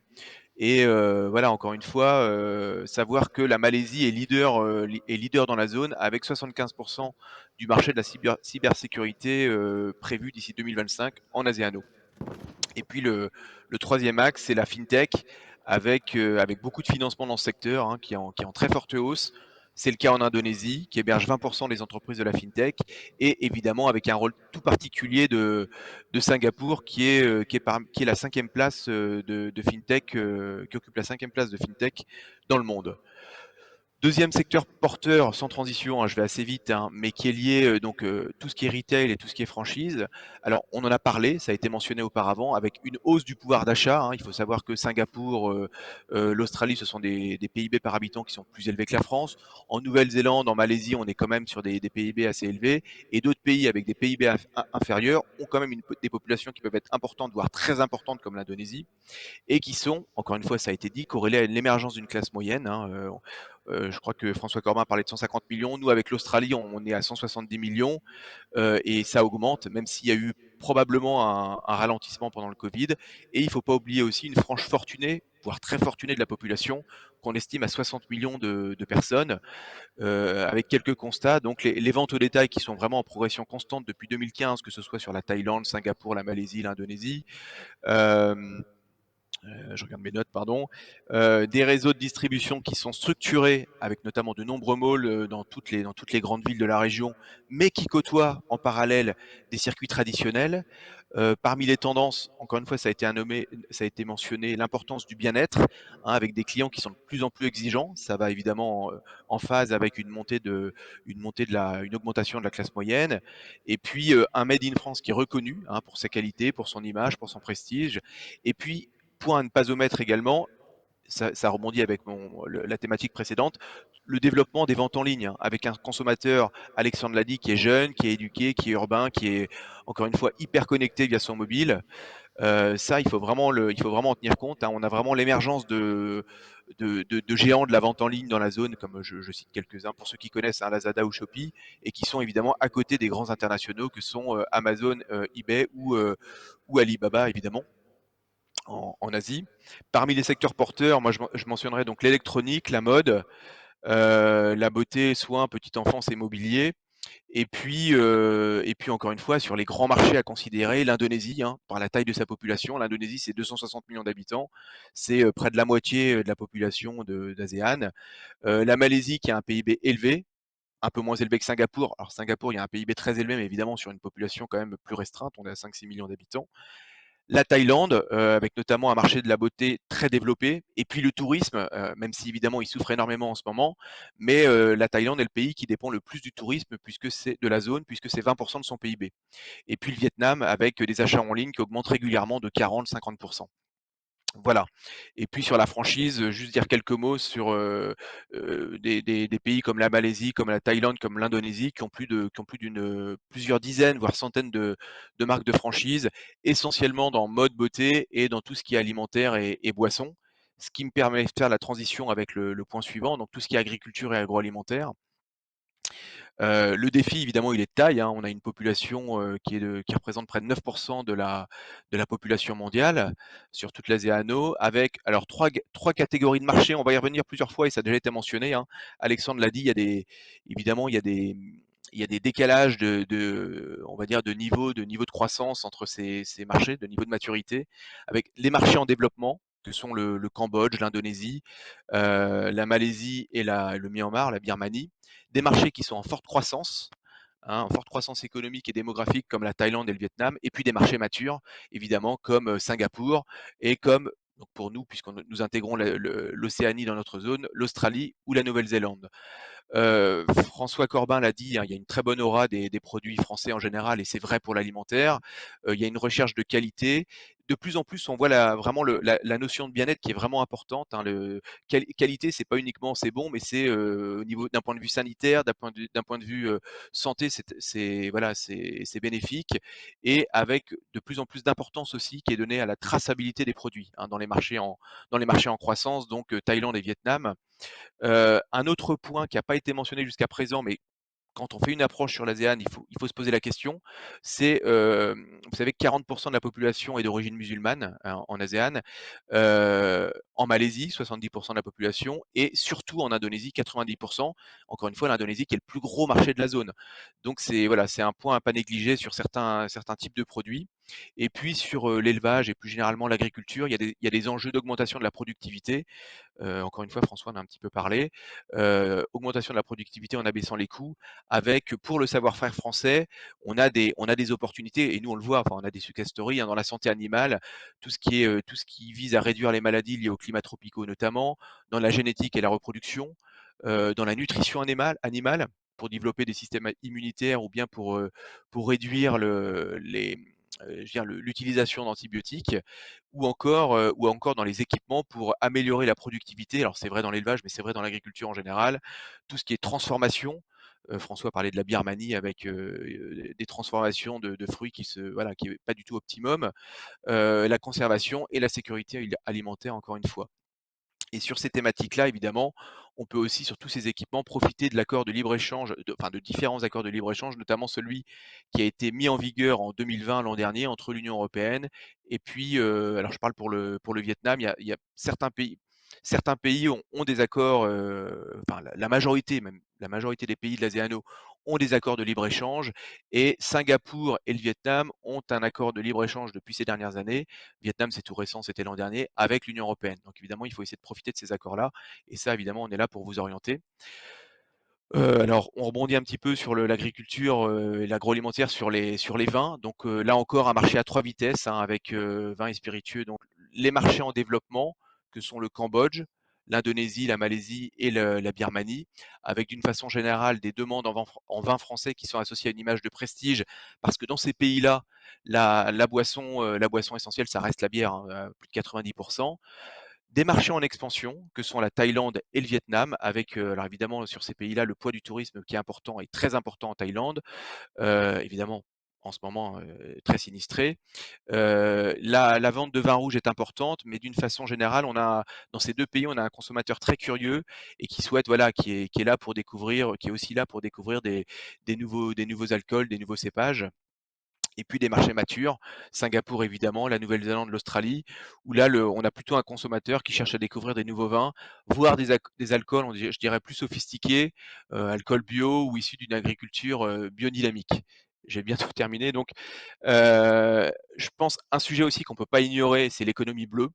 Et voilà, encore une fois, savoir que la Malaisie est leader dans la zone avec 75% du marché de la cybersécurité prévu d'ici 2025 en ASEANO. Et puis le troisième axe, c'est la fintech, avec beaucoup de financement dans ce secteur, hein, qui est en très forte hausse. C'est le cas en Indonésie, qui héberge 20% des entreprises de la fintech, et évidemment avec un rôle tout particulier de Singapour, qui est la cinquième place de fintech, qui occupe la cinquième place de fintech dans le monde. Deuxième secteur porteur, sans transition, hein, je vais assez vite, hein, mais qui est lié tout ce qui est retail et tout ce qui est franchise. Alors on en a parlé, ça a été mentionné auparavant, avec une hausse du pouvoir d'achat, hein. Il faut savoir que Singapour, l'Australie, ce sont des PIB par habitant qui sont plus élevés que la France. En Nouvelle-Zélande, en Malaisie, on est quand même sur des PIB assez élevés. Et d'autres pays avec des PIB inférieurs ont quand même des populations qui peuvent être importantes, voire très importantes, comme l'Indonésie, et qui sont, encore une fois, ça a été dit, corrélés à l'émergence d'une classe moyenne, hein. Je crois que François Corbin parlait de 150 millions. Nous, avec l'Australie, on est à 170 millions, et ça augmente, même s'il y a eu probablement un ralentissement pendant le Covid. Et il ne faut pas oublier aussi une frange fortunée, voire très fortunée de la population, qu'on estime à 60 millions de personnes, avec quelques constats. Donc les ventes au détail qui sont vraiment en progression constante depuis 2015, que ce soit sur la Thaïlande, Singapour, la Malaisie, l'Indonésie. Euh, je regarde mes notes, pardon. Des réseaux de distribution qui sont structurés avec notamment de nombreux malls dans toutes les grandes villes de la région, mais qui côtoient en parallèle des circuits traditionnels. Parmi les tendances, encore une fois, ça a été mentionné, l'importance du bien-être, hein, avec des clients qui sont de plus en plus exigeants. Ça va évidemment en phase avec une augmentation de la classe moyenne. Et puis un Made in France qui est reconnu, hein, pour sa qualité, pour son image, pour son prestige. Et puis, point à ne pas omettre également, ça rebondit avec la thématique précédente, le développement des ventes en ligne, hein, avec un consommateur, Alexandre l'a dit, qui est jeune, qui est éduqué, qui est urbain, qui est encore une fois hyper connecté via son mobile. Ça, il faut vraiment en tenir compte, hein. On a vraiment l'émergence de géants de la vente en ligne dans la zone, comme je cite quelques-uns pour ceux qui connaissent, hein, Lazada ou Shopee, et qui sont évidemment à côté des grands internationaux que sont Amazon, eBay ou Alibaba, évidemment, en Asie. Parmi les secteurs porteurs, moi je mentionnerais donc l'électronique, la mode, la beauté, soins, petite enfance et mobilier. Et puis encore une fois, sur les grands marchés à considérer, l'Indonésie, hein, par la taille de sa population, l'Indonésie c'est 260 millions d'habitants, c'est près de la moitié de la population d'ASEAN. La Malaisie qui a un PIB élevé, un peu moins élevé que Singapour. Alors Singapour, il y a un PIB très élevé, mais évidemment sur une population quand même plus restreinte, on est à 5-6 millions d'habitants. La Thaïlande, avec notamment un marché de la beauté très développé, et puis le tourisme, même si évidemment il souffre énormément en ce moment, mais la Thaïlande est le pays qui dépend le plus du tourisme puisque c'est de la zone, puisque c'est 20% de son PIB. Et puis le Vietnam avec des achats en ligne qui augmentent régulièrement de 40-50%. Voilà. Et puis sur la franchise, juste dire quelques mots sur des pays comme la Malaisie, comme la Thaïlande, comme l'Indonésie, qui ont plus plusieurs dizaines, voire centaines de marques de franchise, essentiellement dans mode beauté et dans tout ce qui est alimentaire et boisson. Ce qui me permet de faire la transition avec le point suivant, donc tout ce qui est agriculture et agroalimentaire. Le défi, évidemment, il est de taille, hein. On a une population qui représente près de 9% de la population mondiale sur toute l'ASEANO, avec alors trois catégories de marché. On va y revenir plusieurs fois et ça a déjà été mentionné, hein. Alexandre l'a dit, évidemment, il y a des décalages on va dire, de niveau de croissance entre ces marchés, de niveau de maturité, avec les marchés en développement, que sont le Cambodge, l'Indonésie, la Malaisie et le Myanmar, la Birmanie, des marchés qui sont en forte croissance, hein, en forte croissance économique et démographique comme la Thaïlande et le Vietnam, et puis des marchés matures, évidemment, comme Singapour et comme, donc pour nous, puisque nous intégrons l'Océanie dans notre zone, l'Australie ou la Nouvelle-Zélande. François Corbin l'a dit, hein, il y a une très bonne aura des produits français en général et c'est vrai pour l'alimentaire. Il y a une recherche de qualité. De plus en plus, on voit vraiment la notion de bien-être qui est vraiment importante, hein. Qualité, c'est pas uniquement c'est bon, mais c'est au niveau d'un point de vue sanitaire, d'un point de vue santé, voilà, c'est bénéfique et avec de plus en plus d'importance aussi qui est donnée à la traçabilité des produits, hein, dans les marchés en croissance, donc Thaïlande et Vietnam. Un autre point qui n'a pas été mentionné jusqu'à présent, mais quand on fait une approche sur l'ASEAN, il faut se poser la question, c'est, vous savez que 40% de la population est d'origine musulmane, hein, en ASEAN, en Malaisie, 70% de la population, et surtout en Indonésie, 90%. Encore une fois, l'Indonésie qui est le plus gros marché de la zone. Donc c'est voilà, c'est un point à pas négliger sur certains types de produits. Et puis sur l'élevage et plus généralement l'agriculture, il y a des enjeux d'augmentation de la productivité. Encore une fois, François en a un petit peu parlé. Augmentation de la productivité en abaissant les coûts, avec pour le savoir-faire français, on a des opportunités, et nous on le voit, enfin on a des success stories, hein, dans la santé animale, tout ce qui vise à réduire les maladies liées aux climats tropicaux notamment, dans la génétique et la reproduction, dans la nutrition animale pour développer des systèmes immunitaires ou bien pour réduire je veux dire l'utilisation d'antibiotiques, ou encore dans les équipements pour améliorer la productivité. Alors c'est vrai dans l'élevage, mais c'est vrai dans l'agriculture en général. Tout ce qui est transformation. François parlait de la Birmanie avec des transformations de fruits voilà, qui n'est pas du tout optimum. La conservation et la sécurité alimentaire, encore une fois. Et sur ces thématiques-là, évidemment, on peut aussi, sur tous ces équipements, profiter de l'accord de libre-échange, enfin de différents accords de libre-échange, notamment celui qui a été mis en vigueur en 2020, l'an dernier, entre l'Union européenne et puis, alors je parle pour le Vietnam, il y a certains pays ont des accords, enfin la majorité même, la majorité des pays de l'ASEANO ont des accords de libre-échange, et Singapour et le Vietnam ont un accord de libre-échange depuis ces dernières années. Vietnam, c'est tout récent, c'était l'an dernier, avec l'Union européenne. Donc évidemment, il faut essayer de profiter de ces accords-là. Et ça, évidemment, on est là pour vous orienter. Alors, on rebondit un petit peu sur l'agriculture et l'agroalimentaire sur les vins. Donc là encore, un marché à trois vitesses, hein, avec vins et spiritueux. Donc les marchés en développement, que sont le Cambodge, l'Indonésie, la Malaisie et la Birmanie, avec d'une façon générale des demandes en vin français qui sont associées à une image de prestige, parce que dans ces pays-là, la boisson essentielle, ça reste la bière, hein, à plus de 90%. Des marchés en expansion, que sont la Thaïlande et le Vietnam, avec, alors évidemment, sur ces pays-là, le poids du tourisme qui est important et très important en Thaïlande, évidemment, en ce moment, très sinistré. La vente de vin rouge est importante, mais d'une façon générale, dans ces deux pays, on a un consommateur très curieux et qui souhaite, voilà, qui est là pour découvrir, qui est aussi là pour découvrir des nouveaux alcools, des nouveaux cépages. Et puis des marchés matures, Singapour évidemment, la Nouvelle-Zélande, l'Australie, où là, on a plutôt un consommateur qui cherche à découvrir des nouveaux vins, voire des alcools, je dirais plus sophistiqués, alcools bio ou issus d'une agriculture biodynamique. J'ai bientôt terminé. Donc, je pense un sujet aussi qu'on ne peut pas ignorer, c'est l'économie bleue.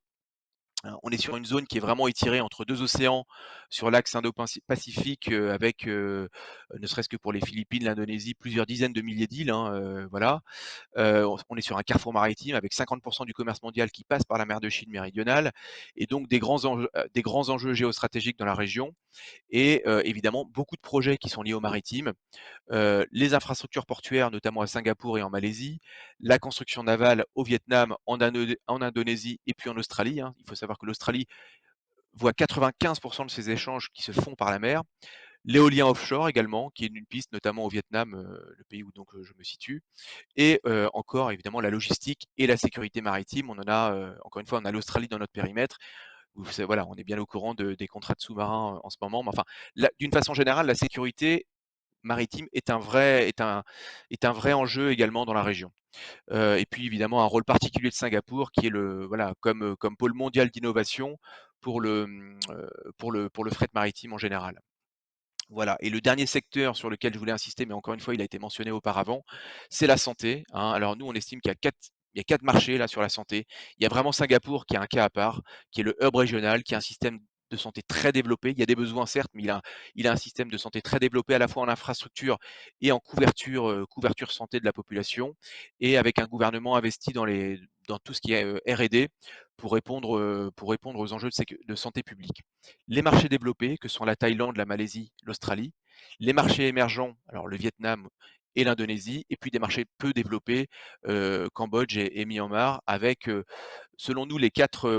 On est sur une zone qui est vraiment étirée entre 2 océans sur l'axe Indo-Pacifique, avec, ne serait-ce que pour les Philippines, l'Indonésie, plusieurs dizaines de milliers d'îles, hein, voilà. On est sur un carrefour maritime avec 50% du commerce mondial qui passe par la mer de Chine méridionale et donc des grands enjeux géostratégiques dans la région et évidemment beaucoup de projets qui sont liés au maritime. Les infrastructures portuaires, notamment à Singapour et en Malaisie, la construction navale au Vietnam, en Indonésie et puis en Australie, hein. Il faut savoir que l'Australie voit 95% de ses échanges qui se font par la mer. L'éolien offshore également, qui est une piste notamment au Vietnam, le pays où donc je me situe. Et encore évidemment la logistique et la sécurité maritime. On en a, encore une fois, on a l'Australie dans notre périmètre. Voilà, on est bien au courant des contrats de sous-marins en ce moment. Mais enfin, d'une façon générale, la sécurité maritime est un vrai enjeu également dans la région. Et puis évidemment un rôle particulier de Singapour qui est voilà, comme pôle mondial d'innovation pour pour le fret maritime en général. Voilà. Et le dernier secteur sur lequel je voulais insister, mais encore une fois, il a été mentionné auparavant, c'est la santé, hein. Alors nous, on estime il y a 4 marchés là sur la santé. Il y a vraiment Singapour qui est un cas à part, qui est le hub régional, qui a un système de santé très développé. Il y a des besoins certes, mais il a un système de santé très développé à la fois en infrastructure et en couverture santé de la population, et avec un gouvernement investi dans tout ce qui est R&D pour répondre aux enjeux de santé publique. Les marchés développés, que sont la Thaïlande, la Malaisie, l'Australie, les marchés émergents, alors le Vietnam et l'Indonésie, et puis des marchés peu développés, Cambodge et Myanmar, avec, selon nous,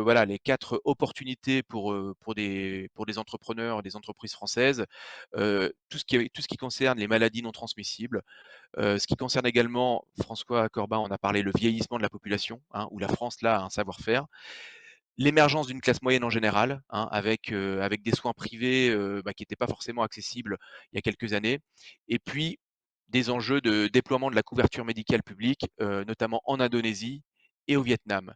voilà, les 4 opportunités pour des entrepreneurs, des entreprises françaises. Tout ce qui concerne les maladies non transmissibles, ce qui concerne également, François Corbin en a parlé, le vieillissement de la population, hein, où la France, là, a un savoir-faire. L'émergence d'une classe moyenne en général, hein, avec des soins privés qui n'étaient pas forcément accessibles il y a quelques années. Et puis, des enjeux de déploiement de la couverture médicale publique, notamment en Indonésie et au Vietnam.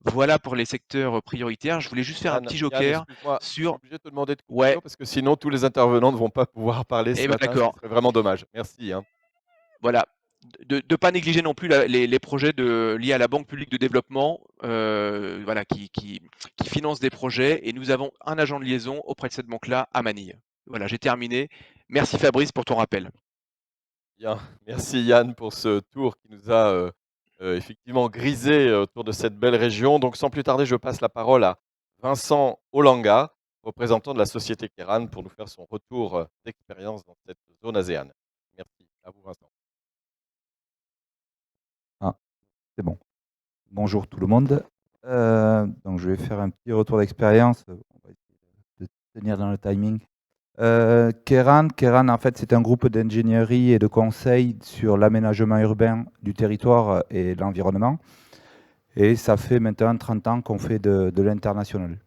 Voilà pour les secteurs prioritaires. Je voulais juste faire un petit Yann, joker excuse-moi, je suis sur... obligé de te demander de Ouais, conclure parce que sinon tous les intervenants ne vont pas pouvoir parler et ce ben matin, ce qui d'accord. serait vraiment dommage. Merci, hein. Voilà. De ne pas négliger non plus les projets liés à la Banque publique de développement, voilà, qui finance des projets. Et nous avons un agent de liaison auprès de cette banque-là à Manille. Voilà, j'ai terminé. Merci Fabrice pour ton rappel. Bien. Merci Yann pour ce tour qui nous a effectivement grisé autour de cette belle région. Donc sans plus tarder, je passe la parole à Vincent Olanga, représentant de la société Keran, pour nous faire son retour d'expérience dans cette zone ASEAN. Merci. À vous Vincent. Ah, c'est bon. Bonjour tout le monde. Donc je vais faire un petit retour d'expérience. On va essayer de tenir dans le timing. Keran, en fait, c'est un groupe d'ingénierie et de conseil sur l'aménagement urbain du territoire et l'environnement. Et ça fait maintenant 30 ans qu'on fait de l'international.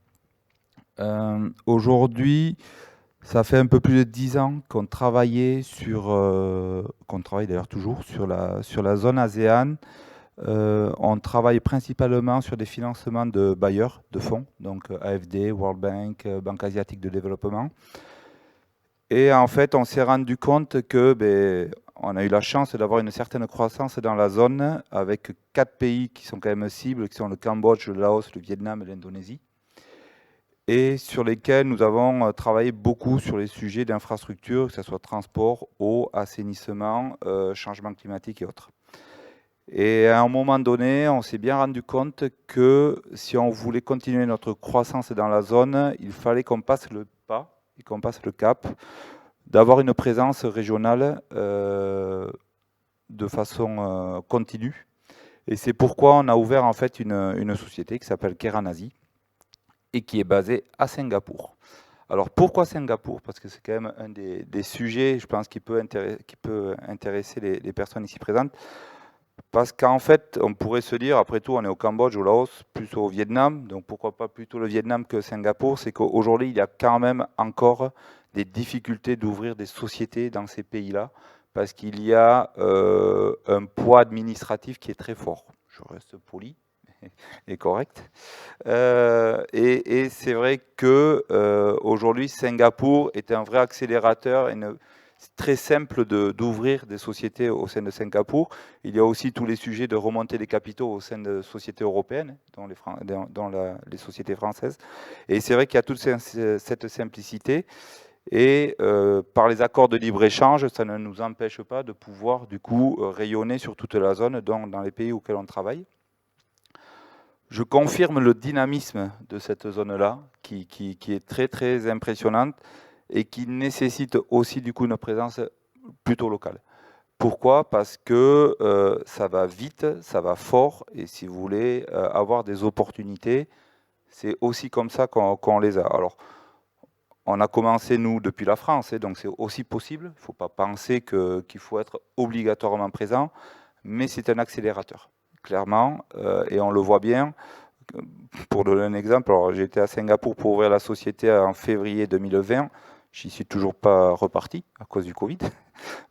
Aujourd'hui, ça fait un peu plus de 10 ans qu'on travaillait qu'on travaille d'ailleurs toujours sur la zone ASEAN. On travaille principalement sur des financements de bailleurs, de fonds, donc AFD, World Bank, Banque asiatique de développement. Et en fait, on s'est rendu compte que on a eu la chance d'avoir une certaine croissance dans la zone avec 4 pays qui sont quand même cibles, qui sont le Cambodge, le Laos, le Vietnam et l'Indonésie, et sur lesquels nous avons travaillé beaucoup sur les sujets d'infrastructure, que ce soit transport, eau, assainissement, changement climatique et autres. Et à un moment donné, on s'est bien rendu compte que si on voulait continuer notre croissance dans la zone, il fallait qu'on passe le pas et qu'on passe le cap d'avoir une présence régionale de façon continue. Et c'est pourquoi on a ouvert en fait une société qui s'appelle Keran Asie et qui est basée à Singapour. Alors pourquoi Singapour? Parce que c'est quand même un des sujets, je pense, qui peut intéresser les personnes ici présentes. Parce qu'en fait, on pourrait se dire, après tout, on est au Cambodge, au Laos, plus au Vietnam, donc pourquoi pas plutôt le Vietnam que Singapour? C'est qu'aujourd'hui, il y a quand même encore des difficultés d'ouvrir des sociétés dans ces pays-là, parce qu'il y a un poids administratif qui est très fort. Je reste poli et correct. Et c'est vrai que aujourd'hui, Singapour est un vrai accélérateur et c'est très simple d'ouvrir des sociétés au sein de Singapour. Il y a aussi tous les sujets de remontée des capitaux au sein de sociétés européennes, dans les sociétés françaises. Et c'est vrai qu'il y a toute cette simplicité. Et par les accords de libre-échange, ça ne nous empêche pas de pouvoir du coup rayonner sur toute la zone, dans les pays auxquels on travaille. Je confirme le dynamisme de cette zone-là, qui est très très impressionnante et qui nécessite aussi du coup une présence plutôt locale. Pourquoi? Parce que ça va vite, ça va fort, et si vous voulez avoir des opportunités, c'est aussi comme ça qu'on les a. Alors, on a commencé, nous, depuis la France, donc c'est aussi possible. Il ne faut pas penser qu'il faut être obligatoirement présent, mais c'est un accélérateur, clairement, et on le voit bien. Pour donner un exemple, j'ai été à Singapour pour ouvrir la société en février 2020. J'y suis toujours pas reparti à cause du Covid,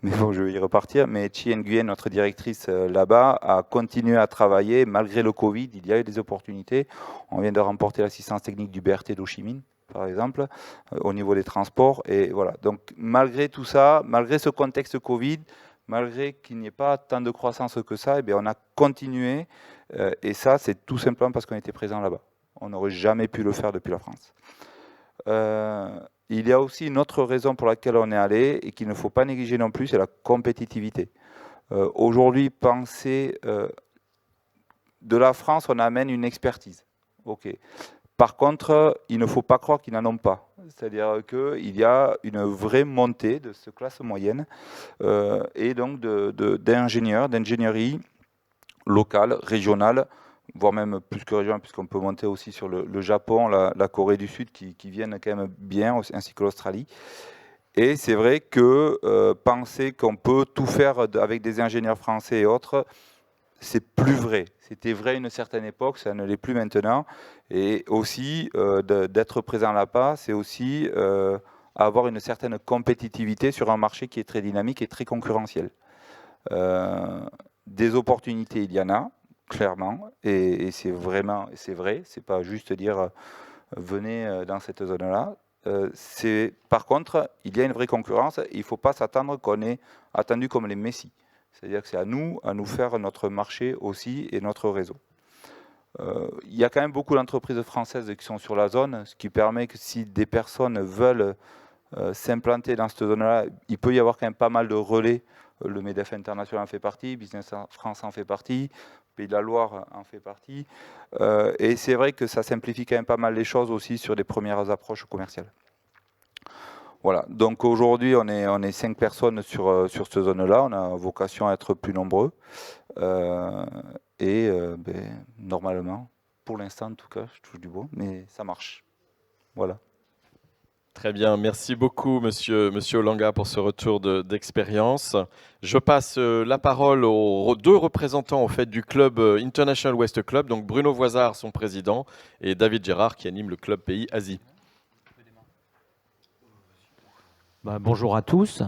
mais bon, je vais y repartir. Mais Chi Nguyen, notre directrice là-bas, a continué à travailler malgré le Covid. Il y a eu des opportunités. On vient de remporter l'assistance technique du BRT d'Ho Chi Minh, par exemple, au niveau des transports. Et voilà. Donc, malgré tout ça, malgré ce contexte Covid, malgré qu'il n'y ait pas tant de croissance que ça, eh bien, on a continué. Et ça, c'est tout simplement parce qu'on était présent là-bas. On n'aurait jamais pu le faire depuis la France. Il y a aussi une autre raison pour laquelle on est allé et qu'il ne faut pas négliger non plus, c'est la compétitivité. Aujourd'hui, penser de la France, on amène une expertise. Ok. Par contre, il ne faut pas croire qu'ils n'en ont pas. C'est-à-dire qu'il y a une vraie montée de cette classe moyenne et donc d'ingénieurs, d'ingénierie locale, régionale, voire même plus que régionale, puisqu'on peut monter aussi sur le Japon, la Corée du Sud, qui viennent quand même bien, ainsi que l'Australie. Et c'est vrai que penser qu'on peut tout faire avec des ingénieurs français et autres, c'est plus vrai. C'était vrai à une certaine époque, ça ne l'est plus maintenant. Et aussi, d'être présent là-bas, c'est aussi avoir une certaine compétitivité sur un marché qui est très dynamique et très concurrentiel. Des opportunités, il y en a, clairement, et c'est vrai, c'est pas juste dire venez dans cette zone-là. Par contre, il y a une vraie concurrence, et il ne faut pas s'attendre qu'on est attendu comme les Messi. C'est-à-dire que c'est à nous faire notre marché aussi et notre réseau. Il y a quand même beaucoup d'entreprises françaises qui sont sur la zone, ce qui permet que si des personnes veulent s'implanter dans cette zone-là, il peut y avoir quand même pas mal de relais. Le MEDEF International en fait partie, Business France en fait partie, Pays de la Loire en fait partie. Et c'est vrai que ça simplifie quand même pas mal les choses aussi sur les premières approches commerciales. Voilà, donc aujourd'hui on est 5 personnes sur cette zone-là, on a vocation à être plus nombreux. Normalement, pour l'instant en tout cas, je touche du bois, mais ça marche. Voilà. Très bien, merci beaucoup Monsieur Olanga pour ce retour d'expérience. Je passe la parole aux 2 représentants en fait, du club International West Club, donc Bruno Voisard, son président, et David Gérard qui anime le club Pays Asie. Bonjour à tous.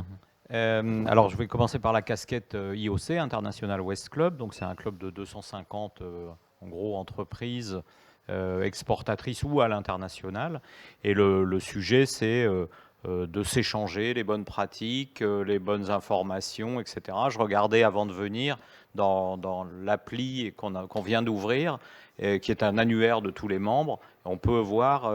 Alors je vais commencer par la casquette IOC, International West Club. Donc c'est un club de 250 en gros entreprises exportatrices ou à l'international. Et le sujet, c'est de s'échanger les bonnes pratiques, les bonnes informations, etc. Je regardais avant de venir dans l'appli qu'on vient d'ouvrir, qui est un annuaire de tous les membres. On peut voir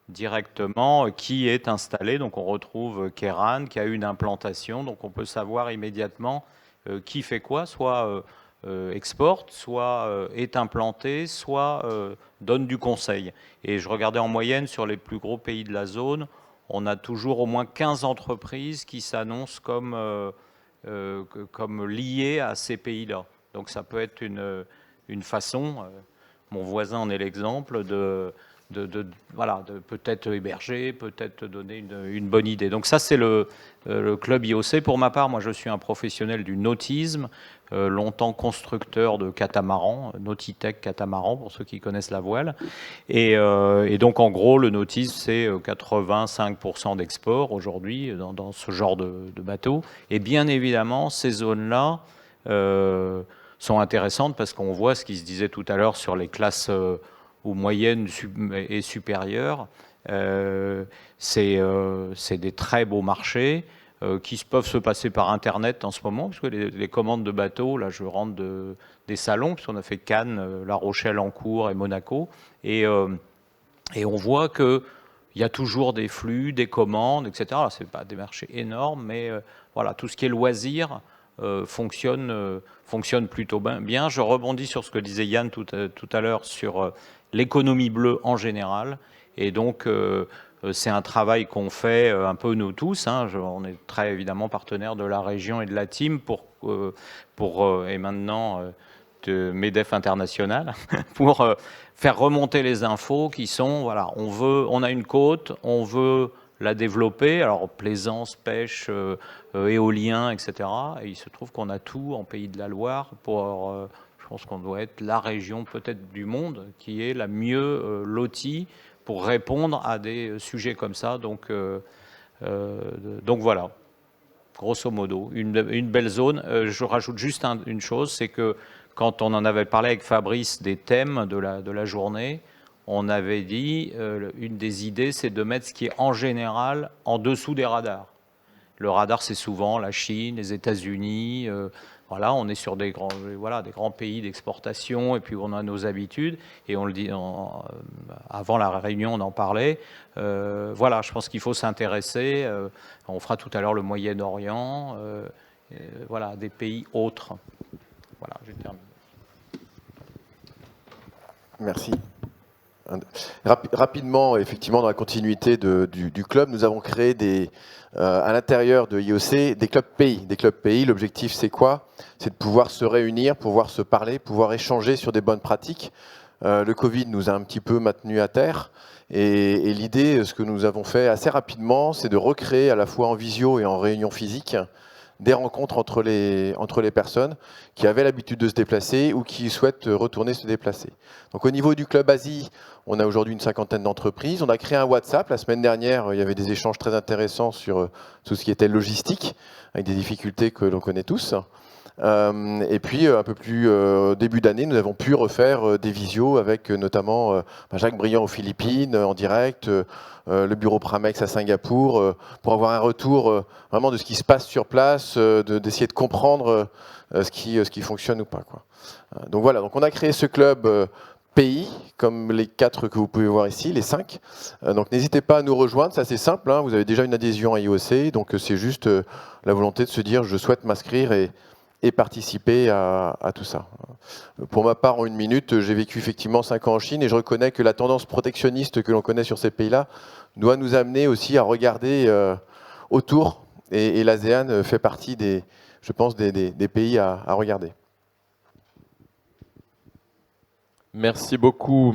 directement qui est installé. Donc on retrouve Keran qui a eu une implantation. Donc on peut savoir immédiatement qui fait quoi, soit exporte, soit est implanté, soit donne du conseil. Et je regardais en moyenne sur les plus gros pays de la zone, on a toujours au moins 15 entreprises qui s'annoncent comme liées à ces pays-là. Donc ça peut être une façon, mon voisin en est l'exemple, de peut-être héberger, peut-être donner une bonne idée. Donc ça, c'est le club IOC. Pour ma part, moi, je suis un professionnel du nautisme, longtemps constructeur de catamarans, Nautitech catamaran, pour ceux qui connaissent la voile. Et donc, en gros, le nautisme, c'est 85% d'export aujourd'hui dans ce genre de bateau. Et bien évidemment, ces zones-là sont intéressantes parce qu'on voit ce qui se disait tout à l'heure sur les classes ou moyenne et supérieure, c'est des très beaux marchés. qui peuvent se passer par Internet en ce moment, parce que les commandes de bateaux, là je rentre des salons, puisqu'on a fait Cannes, La Rochelle en cours et Monaco, et on voit qu'il y a toujours des flux, des commandes, etc. Ce n'est pas des marchés énormes, mais voilà, tout ce qui est loisir fonctionne plutôt bien. Je rebondis sur ce que disait Yann tout à l'heure sur l'économie bleue en général, et donc c'est un travail qu'on fait un peu nous tous. On est très évidemment partenaires de la région et de la team et maintenant de MEDEF International pour faire remonter les infos qui sont, voilà, on a une côte, on veut la développer, alors plaisance, pêche, éolien, etc. Et il se trouve qu'on a tout en Pays de la Loire je pense qu'on doit être la région peut-être du monde qui est la mieux lotie pour répondre à des sujets comme ça. Donc voilà, grosso modo, une belle zone. Je rajoute juste une chose, c'est que quand on en avait parlé avec Fabrice des thèmes de la journée, on avait dit, une des idées, c'est de mettre ce qui est en général en dessous des radars. Le radar, c'est souvent la Chine, les États-Unis. Voilà, on est sur des grands pays d'exportation, et puis on a nos habitudes. Et on le dit avant la réunion, on en parlait. Voilà, je pense qu'il faut s'intéresser. On fera tout à l'heure le Moyen-Orient. Voilà, des pays autres. Voilà, je termine. Merci. Rapidement, effectivement, dans la continuité du club, nous avons créé à l'intérieur de IOC des clubs pays. L'objectif, c'est quoi? C'est de pouvoir se réunir, pouvoir se parler, pouvoir échanger sur des bonnes pratiques. Le Covid nous a un petit peu maintenus à terre. Et l'idée, ce que nous avons fait assez rapidement, c'est de recréer à la fois en visio et en réunion physique des rencontres entre les personnes qui avaient l'habitude de se déplacer ou qui souhaitent retourner se déplacer. Donc au niveau du Club Asie, on a aujourd'hui une 50aine d'entreprises. On a créé un WhatsApp. La semaine dernière, il y avait des échanges très intéressants sur tout ce qui était logistique, avec des difficultés que l'on connaît tous. Et puis, un peu plus début d'année, nous avons pu refaire des visios avec notamment Jacques Briand aux Philippines, en direct, le bureau Pramex à Singapour, pour avoir un retour vraiment de ce qui se passe sur place, d'essayer de comprendre ce qui fonctionne ou pas, quoi. Donc voilà, donc on a créé ce club pays, comme les 4 que vous pouvez voir ici, les 5. Donc n'hésitez pas à nous rejoindre, c'est assez simple, vous avez déjà une adhésion à IOC, donc c'est juste la volonté de se dire je souhaite m'inscrire et participer à tout ça. Pour ma part, en 1 minute, j'ai vécu effectivement 5 ans en Chine et je reconnais que la tendance protectionniste que l'on connaît sur ces pays-là doit nous amener aussi à regarder autour, et l'ASEAN fait partie je pense, des pays à regarder. Merci beaucoup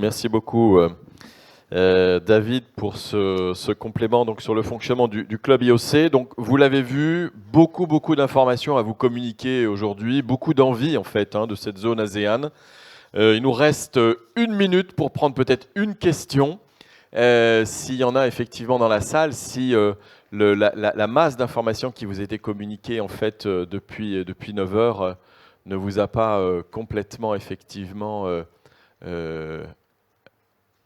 David pour ce complément donc, sur le fonctionnement du club IOC. Donc, vous l'avez vu, beaucoup d'informations à vous communiquer aujourd'hui, beaucoup d'envie en fait de cette zone ASEAN. Il nous reste 1 minute pour prendre peut-être une question, s'il y en a effectivement dans la salle, si la masse d'informations qui vous a été communiquée en fait depuis 9 heures ne vous a pas complètement effectivement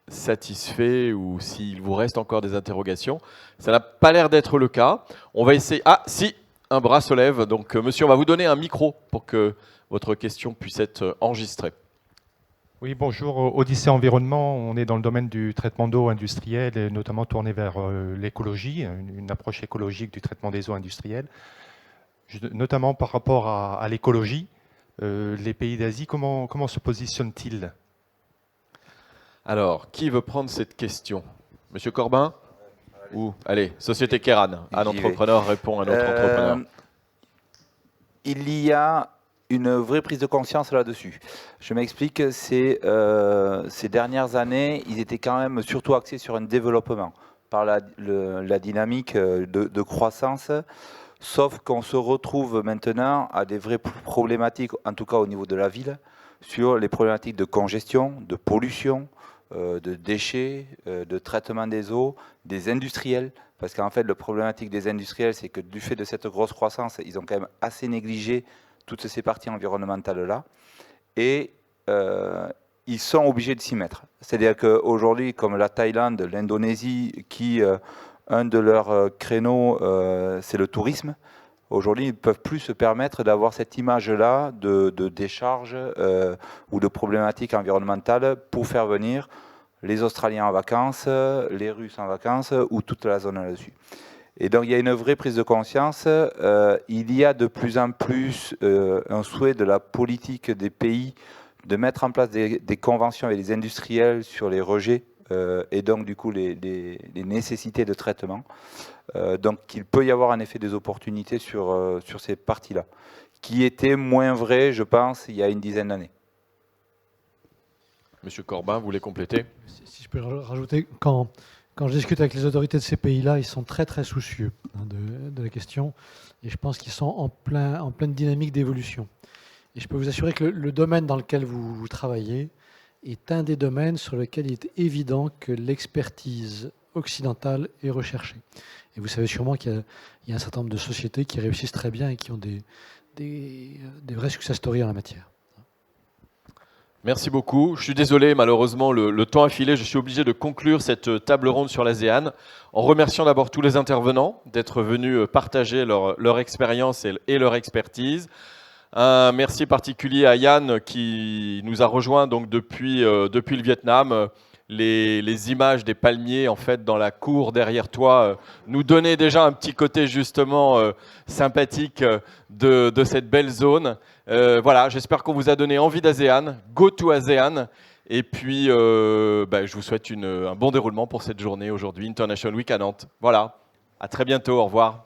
satisfait, ou s'il vous reste encore des interrogations. Ça n'a pas l'air d'être le cas. On va essayer... Ah, si, un bras se lève. Donc, monsieur, on va vous donner un micro pour que votre question puisse être enregistrée. Oui, bonjour. Odyssée Environnement, on est dans le domaine du traitement d'eau industriel et notamment tourné vers l'écologie, une approche écologique du traitement des eaux industrielles. Notamment par rapport à l'écologie, les pays d'Asie, comment se positionnent-ils ? Alors, qui veut prendre cette question? Monsieur Corbin? Ou, allez, Société Kéran. Un entrepreneur répond à un autre entrepreneur. Il y a une vraie prise de conscience là-dessus. Je m'explique, ces dernières années, ils étaient quand même surtout axés sur un développement par la dynamique de croissance, sauf qu'on se retrouve maintenant à des vraies problématiques, en tout cas au niveau de la ville, sur les problématiques de congestion, de pollution, de déchets, de traitement des eaux, des industriels, parce qu'en fait, la problématique des industriels, c'est que du fait de cette grosse croissance, ils ont quand même assez négligé toutes ces parties environnementales-là, et ils sont obligés de s'y mettre. C'est-à-dire qu'aujourd'hui, comme la Thaïlande, l'Indonésie, qui un de leurs créneaux, c'est le tourisme. Aujourd'hui, ils ne peuvent plus se permettre d'avoir cette image-là de décharge ou de problématiques environnementales pour faire venir les Australiens en vacances, les Russes en vacances ou toute la zone là-dessus. Et donc, il y a une vraie prise de conscience. Il y a de plus en plus un souhait de la politique des pays de mettre en place des conventions avec les industriels sur les rejets et donc, du coup, les nécessités de traitement. Donc, il peut y avoir en effet des opportunités sur ces parties-là, qui étaient moins vraies, je pense, il y a une dizaine d'années. Monsieur Corbin, vous voulez compléter? Si je peux rajouter, quand je discute avec les autorités de ces pays-là, ils sont très très soucieux de la question, et je pense qu'ils sont en pleine dynamique d'évolution. Et je peux vous assurer que le domaine dans lequel vous travaillez est un des domaines sur lequel il est évident que l'expertise occidentale est recherchée. Et vous savez sûrement qu'il y a un certain nombre de sociétés qui réussissent très bien et qui ont des vrais success stories en la matière. Merci beaucoup. Je suis désolé, malheureusement, le temps a filé. Je suis obligé de conclure cette table ronde sur l'ASEAN en remerciant d'abord tous les intervenants d'être venus partager leur expérience et leur expertise. Un merci particulier à Yann qui nous a rejoints donc depuis le Vietnam. Les images des palmiers en fait dans la cour derrière toi nous donnaient déjà un petit côté justement sympathique de cette belle zone. Voilà, j'espère qu'on vous a donné envie d'ASEAN. Go to ASEAN. Et puis, je vous souhaite un bon déroulement pour cette journée aujourd'hui, International Week à Nantes. Voilà, à très bientôt, au revoir.